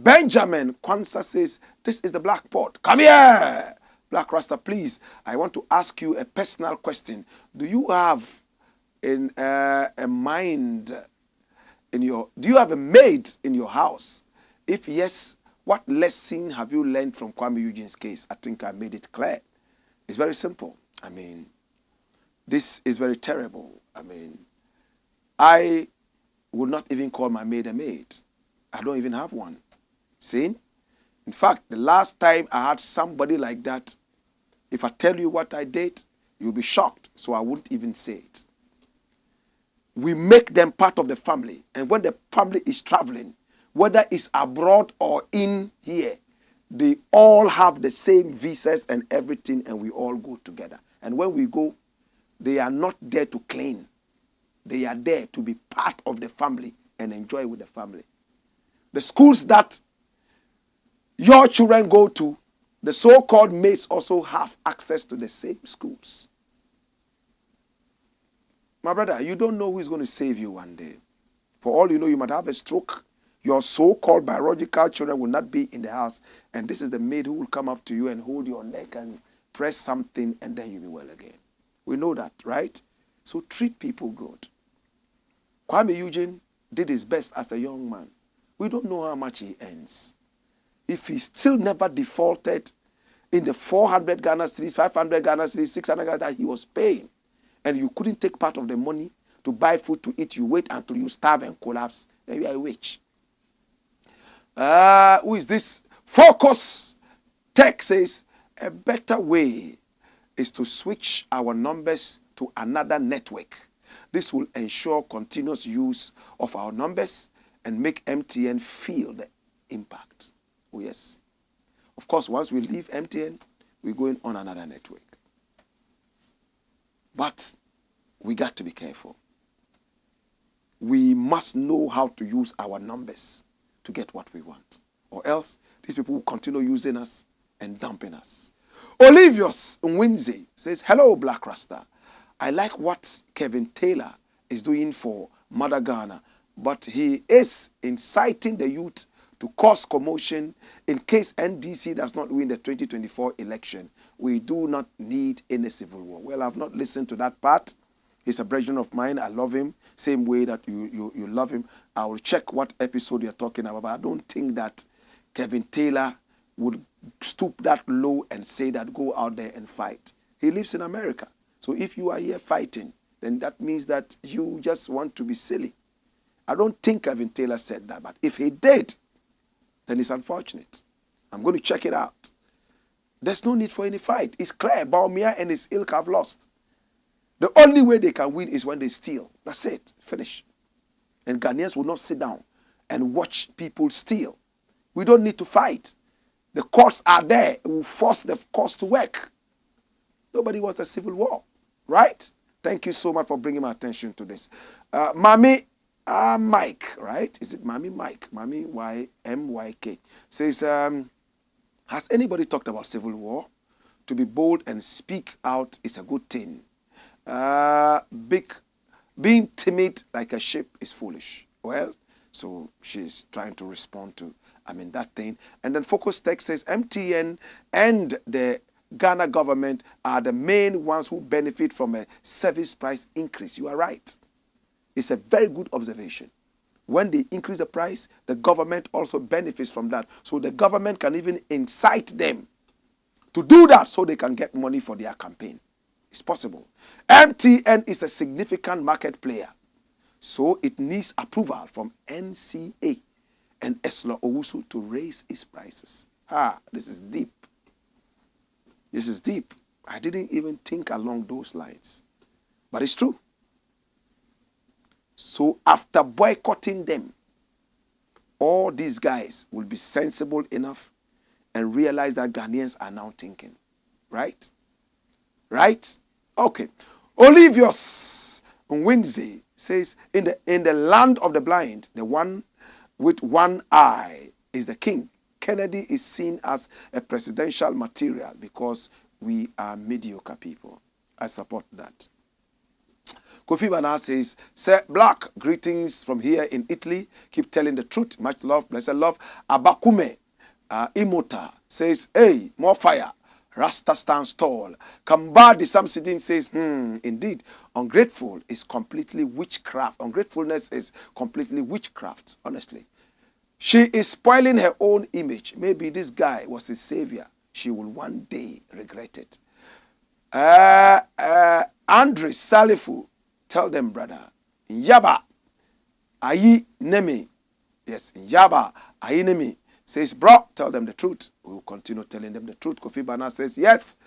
Benjamin Kwanzaa says, this is the Blakk Pot. Come here. Blakk Rasta, please, I want to ask you a personal question. Do you have a mind do you have a maid in your house? If yes, what lesson have you learned from Kuami Eugene's case? I think I made it clear. It's very simple. I mean, this is very terrible. I mean, I would not even call my maid a maid. I don't even have one. See? In fact, the last time I had somebody like that, if I tell you what I did, you'll be shocked. So I wouldn't even say it. We make them part of the family. And when the family is traveling, whether it's abroad or in here, they all have the same visas and everything, and we all go together. And when we go, they are not there to clean. They are there to be part of the family and enjoy with the family. The schools that your children go to, the so-called mates also have access to the same schools. My brother, you don't know who is going to save you one day. For all you know, you might have a stroke. Your so-called biological children will not be in the house. And this is the maid who will come up to you and hold your neck and press something, and then you'll be well again. We know that, right? So treat people good. Kuami Eugene did his best as a young man. We don't know how much he earns. If he still never defaulted in the 400 Ghana cedis, 500 Ghana cedis, 600 Ghana that he was paying, and you couldn't take part of the money to buy food to eat, you wait until you starve and collapse, then you are a witch. Who is this? Focus Tech says, a better way is to switch our numbers to another network. This will ensure continuous use of our numbers and make MTN feel the impact. Oh yes. Of course, once we leave MTN, we're going on another network. But we got to be careful. We must know how to use our numbers to get what we want. Or else, these people will continue using us and dumping us. Olivius Nwinze says, hello, Blakk Rasta. I like what Kevin Taylor is doing for Mother Ghana, but he is inciting the youth to cause commotion in case NDC does not win the 2024 election. We do not need any civil war. Well, I've not listened to that part. He's a brethren of mine. I love him. Same way that you love him. I will check what episode you're talking about. But I don't think that Kevin Taylor would stoop that low and say that go out there and fight. He lives in America. So if you are here fighting, then that means that you just want to be silly. I don't think Kevin Taylor said that. But if he did, then it's unfortunate. I'm going to check it out. There's no need for any fight. It's clear. Bawumia and his ilk have lost. The only way they can win is when they steal. That's it. Finish. And Ghanaians will not sit down and watch people steal. We don't need to fight. The courts are there. We will force the courts to work. Nobody wants a civil war. Right? Thank you so much for bringing my attention to this. Mami Mike, right? Is it Mami Mike? Mami Y-M-Y-K. Says, has anybody talked about civil war? To be bold and speak out is a good thing. Being timid like a sheep is foolish. Well, so she's trying to respond to, that thing. And then Focus Tech says MTN and the Ghana government are the main ones who benefit from a service price increase. You are right. It's a very good observation. When they increase the price, the government also benefits from that. So the government can even incite them to do that so they can get money for their campaign. It's possible. MTN is a significant market player, so it needs approval from NCA and Eslo Owusu to raise its prices. This is deep. This is deep. I didn't even think along those lines. But it's true. So after boycotting them, all these guys will be sensible enough and realize that Ghanaians are now thinking. Right? Right? Okay. Olivius Nwinzi says, in the land of the blind, the one with one eye is the king. Kennedy is seen as a presidential material because we are mediocre people. I support that. Kofi Bana says, Sir Blakk, greetings from here in Italy. Keep telling the truth. Much love, blessed love. Abakume Imota says, hey, more fire. Rasta stands tall. Kambadi Samsidin says, indeed, ungrateful is completely witchcraft. Ungratefulness is completely witchcraft, honestly. She is spoiling her own image. Maybe this guy was his savior. She will one day regret it. Andre Salifu, tell them, brother. Yaba, ayi nemi. Yes, Yaba, ayi nemi. Says, bro, tell them the truth. We will continue telling them the truth. Kofi Bana says, yes,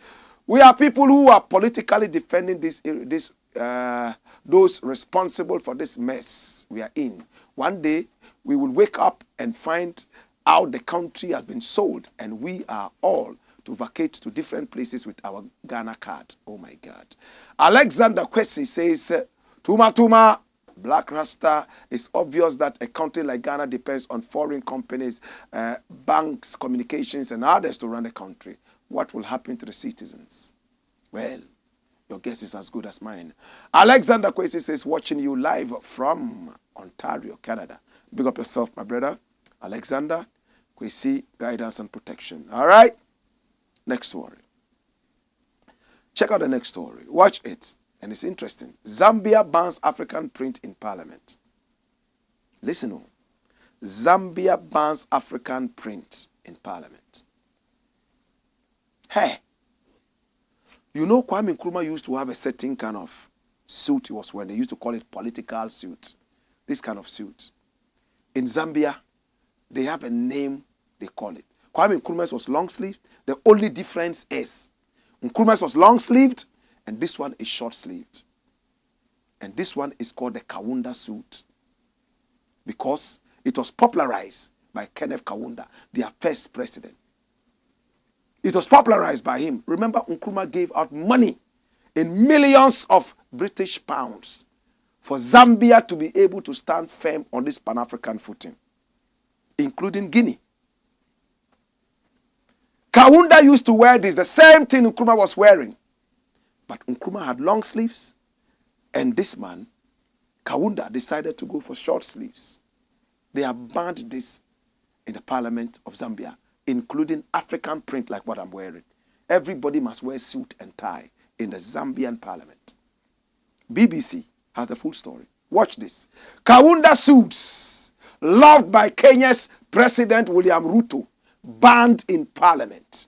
we are people who are politically defending those responsible for this mess we are in. One day, we will wake up and find out the country has been sold and we are all to vacate to different places with our Ghana card. Oh my God. Alexander Kwesi says, Tuma, Black Rasta, it's obvious that a country like Ghana depends on foreign companies, banks, communications, and others to run the country. What will happen to the citizens? Well, your guess is as good as mine. Alexander Kwesi says, watching you live from Ontario, Canada. Big up yourself, my brother. Alexander Kwesi, guidance and protection. All right? Next story. Check out the next story. Watch it. And it's interesting. Zambia bans African print in parliament. Listen on. Zambia bans African print in parliament. Hey. You know Kwame Nkrumah used to have a certain kind of suit he was wearing. They used to call it political suit. This kind of suit. In Zambia, they have a name they call it. Kwame Nkrumah's was long sleeved. The only difference is Nkrumah's was long sleeved and this one is short sleeved. And this one is called the Kaunda suit because it was popularized by Kenneth Kaunda, their first president. It was popularized by him. Remember, Nkrumah gave out money in millions of British pounds for Zambia to be able to stand firm on this Pan-African footing, including Guinea. Kaunda used to wear this, the same thing Nkrumah was wearing. But Nkrumah had long sleeves, and this man, Kaunda, decided to go for short sleeves. They have banned this in the parliament of Zambia, including African print like what I'm wearing. Everybody must wear suit and tie in the Zambian parliament. BBC has the full story. Watch this. Kaunda suits, loved by Kenya's President William Ruto, banned in parliament.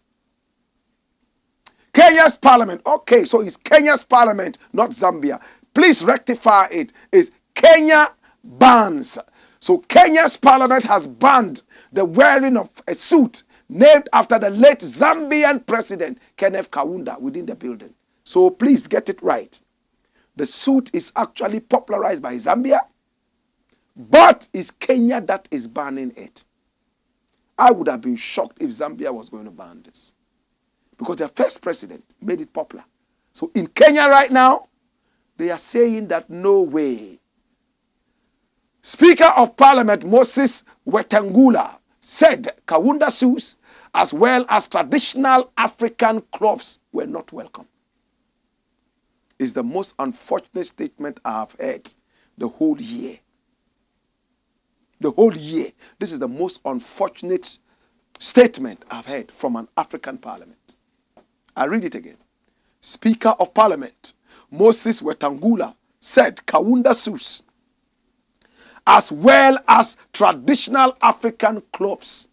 Kenya's parliament. Okay, so it's Kenya's parliament, not Zambia. Please rectify it. It's Kenya bans. So Kenya's parliament has banned the wearing of a suit named after the late Zambian president, Kenneth Kaunda, within the building. So please get it right. The suit is actually popularized by Zambia, but it's Kenya that is banning it. I would have been shocked if Zambia was going to ban this, because their first president made it popular. So in Kenya right now, they are saying that no way. Speaker of Parliament Moses Wetangula said Kaunda suits as well as traditional African cloths were not welcome. It's the most unfortunate statement I have heard the whole year. The whole year. This is the most unfortunate statement I've heard from an African parliament. I read it again. Speaker of Parliament Moses Wetangula said Kaunda suits as well as traditional African clothes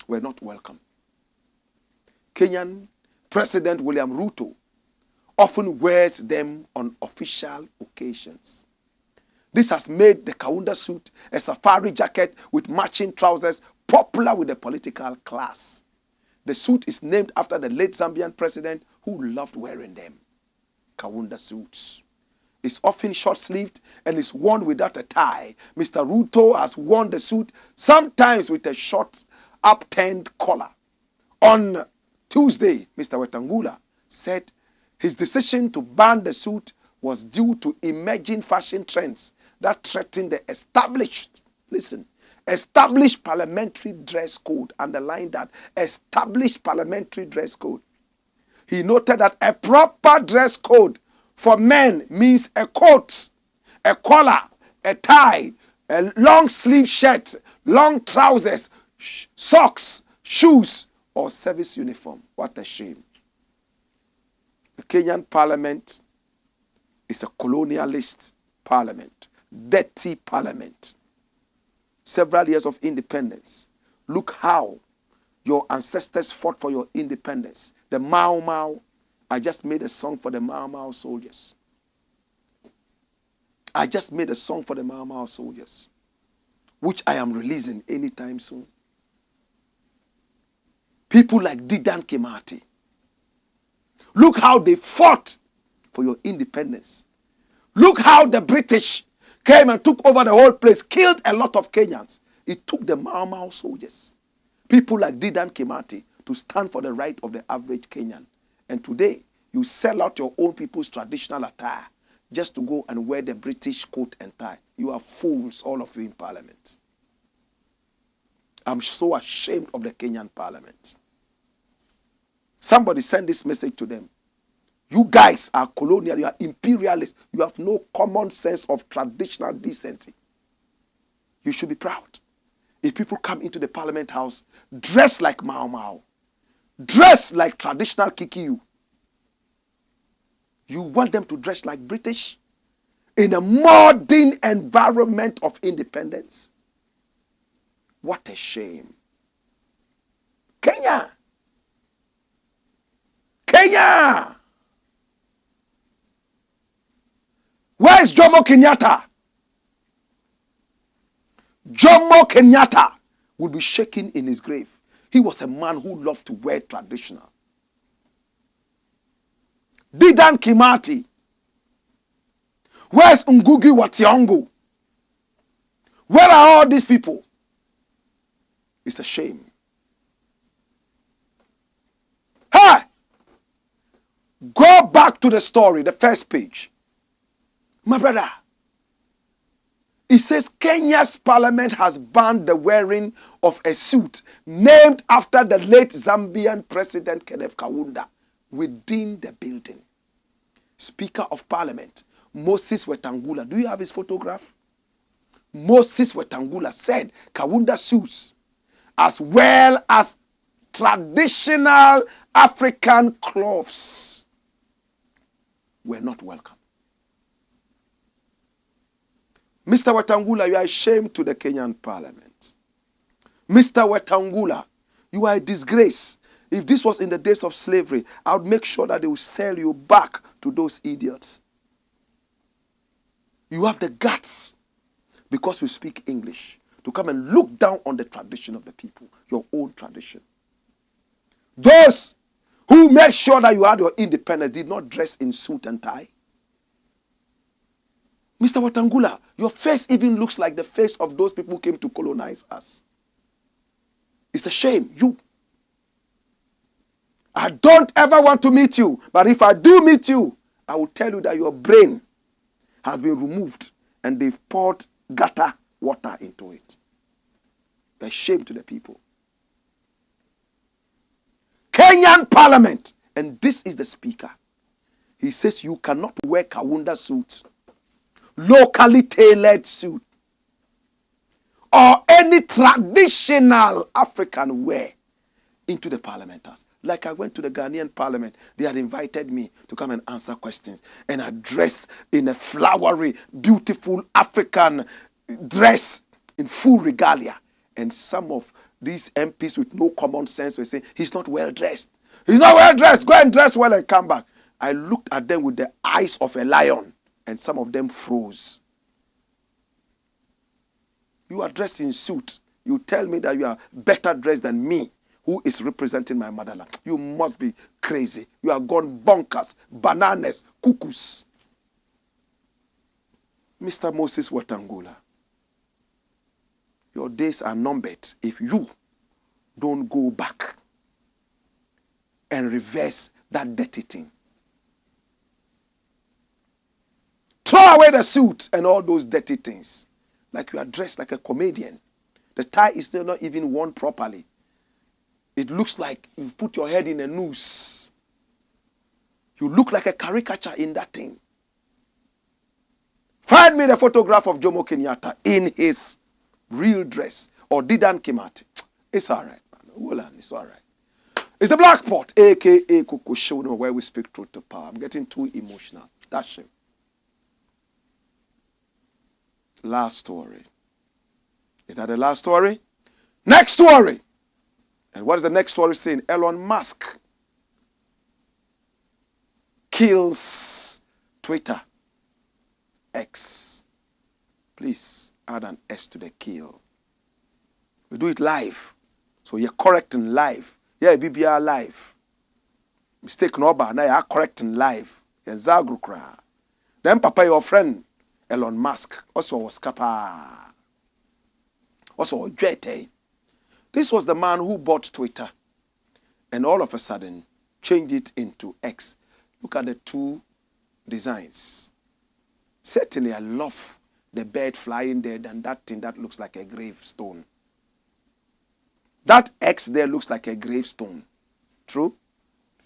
were not welcome. Kenyan President William Ruto often wears them on official occasions. This has made the Kaunda suit, a safari jacket with matching trousers, popular with the political class. The suit is named after the late Zambian president who loved wearing them. Kaunda suits. It's often short-sleeved and is worn without a tie. Mr. Ruto has worn the suit sometimes with a short, upturned collar. On Tuesday, Mr. Wetangula said his decision to ban the suit was due to emerging fashion trends that threaten the established parliamentary dress code. Underline that, established parliamentary dress code. He noted that a proper dress code for men means a coat, a collar, a tie, a long sleeve shirt, long trousers, socks, shoes, or service uniform. What a shame. The Kenyan parliament is a colonialist parliament. Dirty parliament. Several years of independence. Look how your ancestors fought for your independence. The Mau Mau. I just made a song for the Mau Mau soldiers. Which I am releasing anytime soon. People like Dedan Kimathi. Look how they fought for your independence. Look how the British came and took over the whole place, killed a lot of Kenyans. It took the Mau Mau soldiers, people like Dedan Kimathi, to stand for the right of the average Kenyan. And today, you sell out your own people's traditional attire just to go and wear the British coat and tie. You are fools, all of you in parliament. I'm so ashamed of the Kenyan parliament. Somebody send this message to them. You guys are colonial, you are imperialists. You have no common sense of traditional decency. You should be proud. If people come into the parliament house, dress like Mau Mau, dress like traditional Kikiu, you want them to dress like British in a modern environment of independence? What a shame. Kenya! Kenya! Where is Jomo Kenyatta? Jomo Kenyatta would be shaking in his grave. He was a man who loved to wear traditional. Dedan Kimathi. Where's Ngugi wa Thiong'o? Where are all these people? It's a shame. Hey! Go back to the story, the first page. My brother, it says Kenya's parliament has banned the wearing of a suit named after the late Zambian president Kenneth Kaunda within the building. Speaker of Parliament, Moses Wetangula. Do you have his photograph? Moses Wetangula said Kaunda suits as well as traditional African clothes were not welcome. Mr. Wetangula, you are a shame to the Kenyan parliament. Mr. Wetangula, you are a disgrace. If this was in the days of slavery, I would make sure that they will sell you back to those idiots. You have the guts, because you speak English, to come and look down on the tradition of the people, your own tradition. Those who made sure that you had your independence did not dress in suit and tie. Mr. Wetangula, your face even looks like the face of those people who came to colonize us. It's a shame. I don't ever want to meet you, but if I do meet you, I will tell you that your brain has been removed and they've poured gutter water into it. A shame to the people. Kenyan parliament, and this is the speaker. He says you cannot wear Kaunda suit, locally tailored suit, or any traditional African wear into the parliament house. Like I went to the Ghanaian parliament, they had invited me to come and answer questions, and I dressed in a flowery, beautiful African dress in full regalia. And some of these MPs with no common sense were saying, he's not well dressed. He's not well dressed. Go and dress well and come back. I looked at them with the eyes of a lion, and some of them froze. You are dressed in suit. You tell me that you are better dressed than me, who is representing my motherland. You must be crazy. You are gone bonkers, bananas, cuckoos. Mr. Moses Watangula, your days are numbered if you don't go back and reverse that dirty thing. Throw away the suit and all those dirty things. Like you are dressed like a comedian. The tie is still not even worn properly. It looks like you put your head in a noose. You look like a caricature in that thing. Find me the photograph of Jomo Kenyatta in his real dress or Didan Kimati. It's all right, man. Hold on, it's all right. It's the Blakk Pot, a.k.a. Kuku Shono, where we speak truth to power. I'm getting too emotional. That's it. Last story. Is that the last story? Next story. And what is the next story saying? Elon Musk kills Twitter. X. Please add an S to the kill. We do it live. So you're correcting live. Yeah, BBR live. Mistake no ba. Now you're correcting live. You're Zagrukra. Then papa, your friend, Elon Musk, also was Kappa. Also Jete. This was the man who bought Twitter and all of a sudden changed it into X. Look at the two designs. Certainly, I love the bird flying there than that thing that looks like a gravestone. That X there looks like a gravestone. True?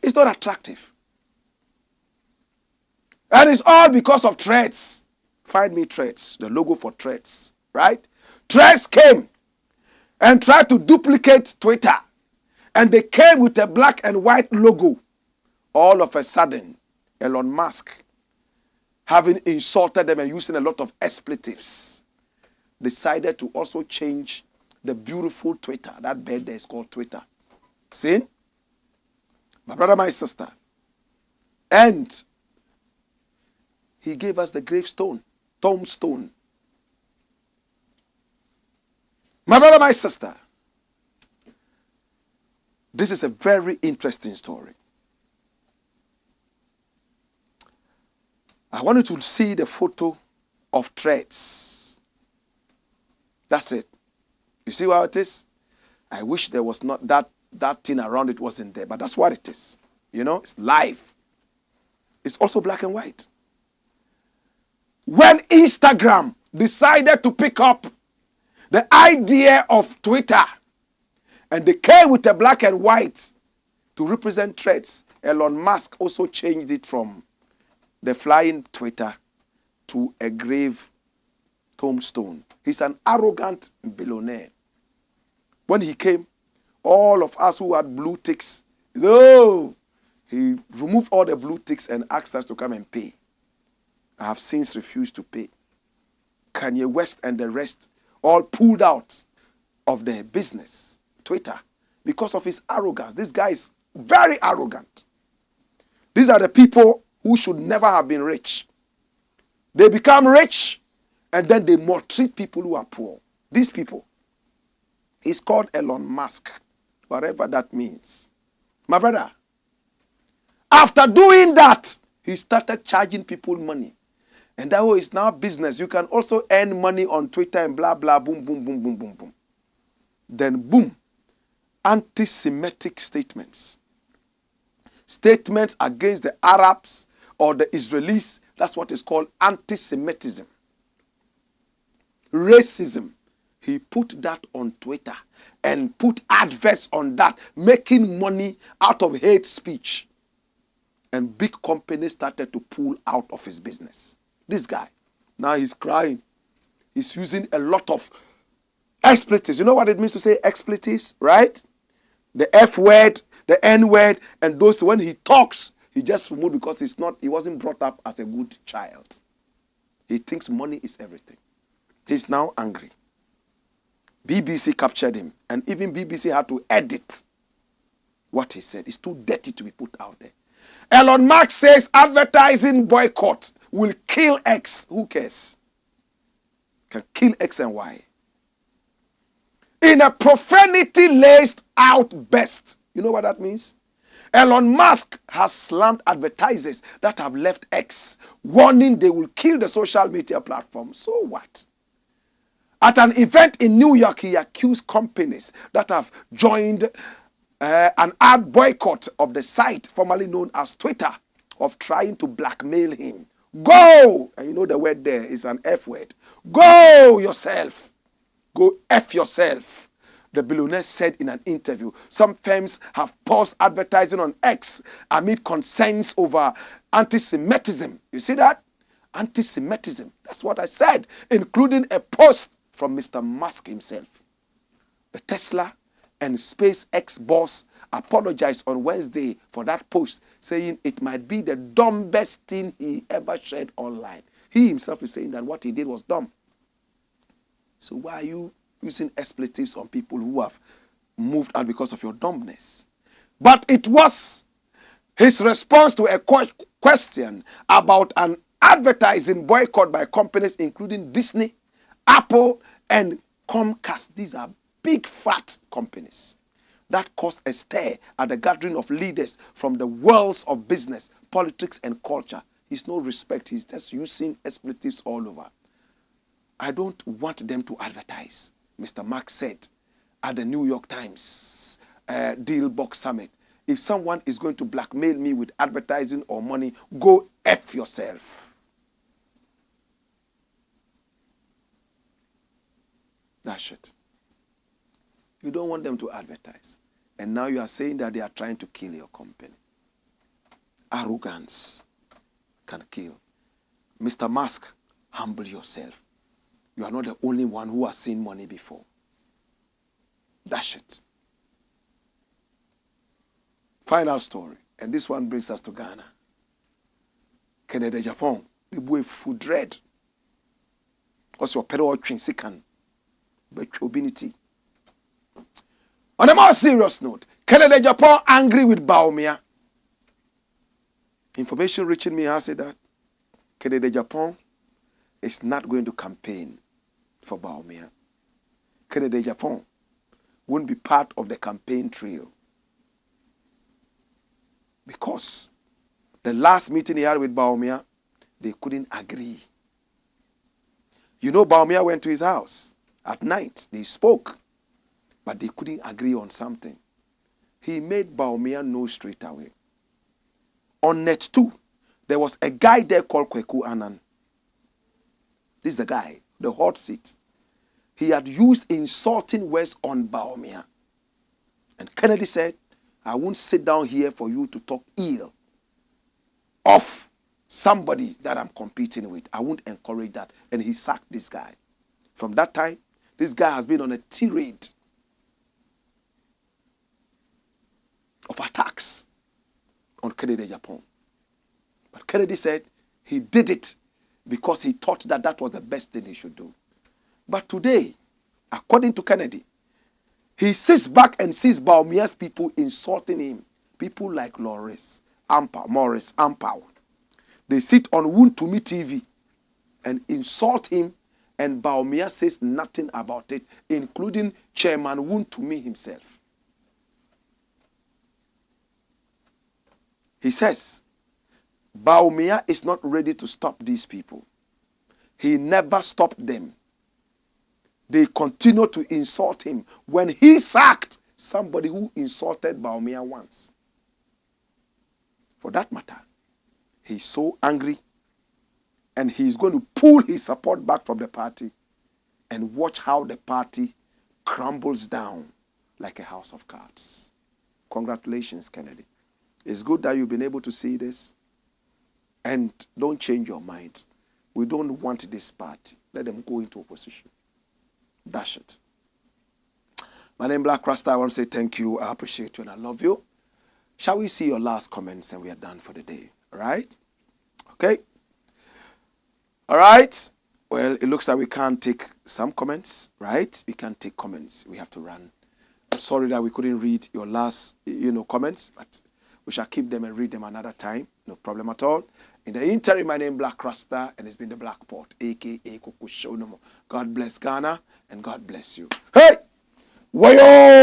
It's not attractive. And it's all because of Threads. Find me Threads, the logo for Threads, right? Threads came and tried to duplicate Twitter. And they came with a black and white logo. All of a sudden, Elon Musk, having insulted them and using a lot of expletives, decided to also change the beautiful Twitter. That bird there is called Twitter. See? My brother, my sister. And he gave us the gravestone, tombstone. My brother, my sister. This is a very interesting story. I want you to see the photo of Threads. That's it. You see what it is? I wish there was not that thing around it wasn't there, but that's what it is. You know, it's live. It's also black and white. When Instagram decided to pick up the idea of Twitter and they came with a black and white to represent Threads, Elon Musk also changed it from the flying Twitter to a grave tombstone. He's an arrogant billionaire. When he came, all of us who had blue ticks, he removed all the blue ticks and asked us to come and pay. I have since refused to pay. Kanye West and the rest all pulled out of the business, Twitter, because of his arrogance. This guy is very arrogant. These are the people who should never have been rich. They become rich and then they maltreat people who are poor. These people. He's called Elon Musk, whatever that means. My brother, after doing that, he started charging people money. And that way it's now business. You can also earn money on Twitter and blah, blah, boom, boom, boom, boom, boom, boom. Then boom, anti-Semitic statements. Statements against the Arabs or the Israelis. That's what is called anti-Semitism. Racism. He put that on Twitter and put adverts on that, making money out of hate speech. And big companies started to pull out of his business. This guy, now he's crying. He's using a lot of expletives. You know what it means to say expletives, right? The F word, the N word, and those, when he talks, he just removed because he wasn't brought up as a good child. He thinks money is everything. He's now angry. BBC captured him, and even BBC had to edit what he said. It's too dirty to be put out there. Elon Musk says advertising boycott will kill X. Who cares? Can kill X and Y. In a profanity-laced outburst. You know what that means? Elon Musk has slammed advertisers that have left X, warning they will kill the social media platform. So what? At an event in New York, he accused companies that have joined an ad boycott of the site formerly known as Twitter of trying to blackmail him. Go! And you know the word there is an F word. Go yourself. Go F yourself. The billionaire said in an interview, some firms have paused advertising on X amid concerns over anti-Semitism. You see that? Anti-Semitism. That's what I said, including a post from Mr. Musk himself. The Tesla and SpaceX boss apologized on Wednesday for that post, saying it might be the dumbest thing he ever shared online. He himself is saying that what he did was dumb. So why are you using expletives on people who have moved out because of your dumbness? But it was his response to a question about an advertising boycott by companies including Disney, Apple, and Comcast. These are big fat companies that caused a stir at the gathering of leaders from the worlds of business, politics, and culture. He's no respect. He's just using expletives all over. I don't want them to advertise, Mr. Mark said at the New York Times Deal Box Summit. If someone is going to blackmail me with advertising or money, go F yourself. That's it. You don't want them to advertise. And now you are saying that they are trying to kill your company. Arrogance can kill. Mr. Musk, humble yourself. You are not the only one who has seen money before. Dash it. Final story. And this one brings us to Ghana. Canada, Agyapong. The boy food red. Because your pedal train sican. But obinity. On a more serious note, Canada, Agyapong angry with Bawumia. Information reaching me has said that Canada, Agyapong is not going to campaign for Bawumia. Canada, Agyapong won't be part of the campaign trail. Because the last meeting he had with Bawumia, they couldn't agree. You know, Bawumia went to his house at night. They spoke, but they couldn't agree on something. He made Bawumia know straight away. On net 2, there was a guy there called Kweku Anan. This is the guy, the hot seat. He had used insulting words on Bawumia. And Kennedy said, I won't sit down here for you to talk ill of somebody that I'm competing with. I won't encourage that. And he sacked this guy. From that time, this guy has been on a tirade of attacks on Kennedy, Agyapong. But Kennedy said he did it because he thought that that was the best thing he should do. But today, according to Kennedy, he sits back and sees Bawumia's people insulting him. People like Morris Ampao. They sit on Wuntumi TV and insult him, and Bawumia says nothing about it, including Chairman Wuntumi himself. He says, Bawumia is not ready to stop these people. He never stopped them. They continue to insult him when he sacked somebody who insulted Bawumia once. For that matter, he's so angry and he's going to pull his support back from the party and watch how the party crumbles down like a house of cards. Congratulations, Kennedy. It's good that you've been able to see this. And don't change your mind. We don't want this party. Let them go into opposition. Dash it. My name is Blakk RASTA. I want to say thank you. I appreciate you and I love you. Shall we see your last comments and we are done for the day? All right? Okay? All right? Well, it looks like we can't take some comments, right? We can't take comments. We have to run I'm sorry that we couldn't read your last, comments, but we shall keep them and read them another time. No problem at all. In the interim, my name is Blakk RASTA, and it's been the Blakk Pot, a.k.a. Kuku Shonomo. God bless Ghana, and God bless you. Hey! Wayo!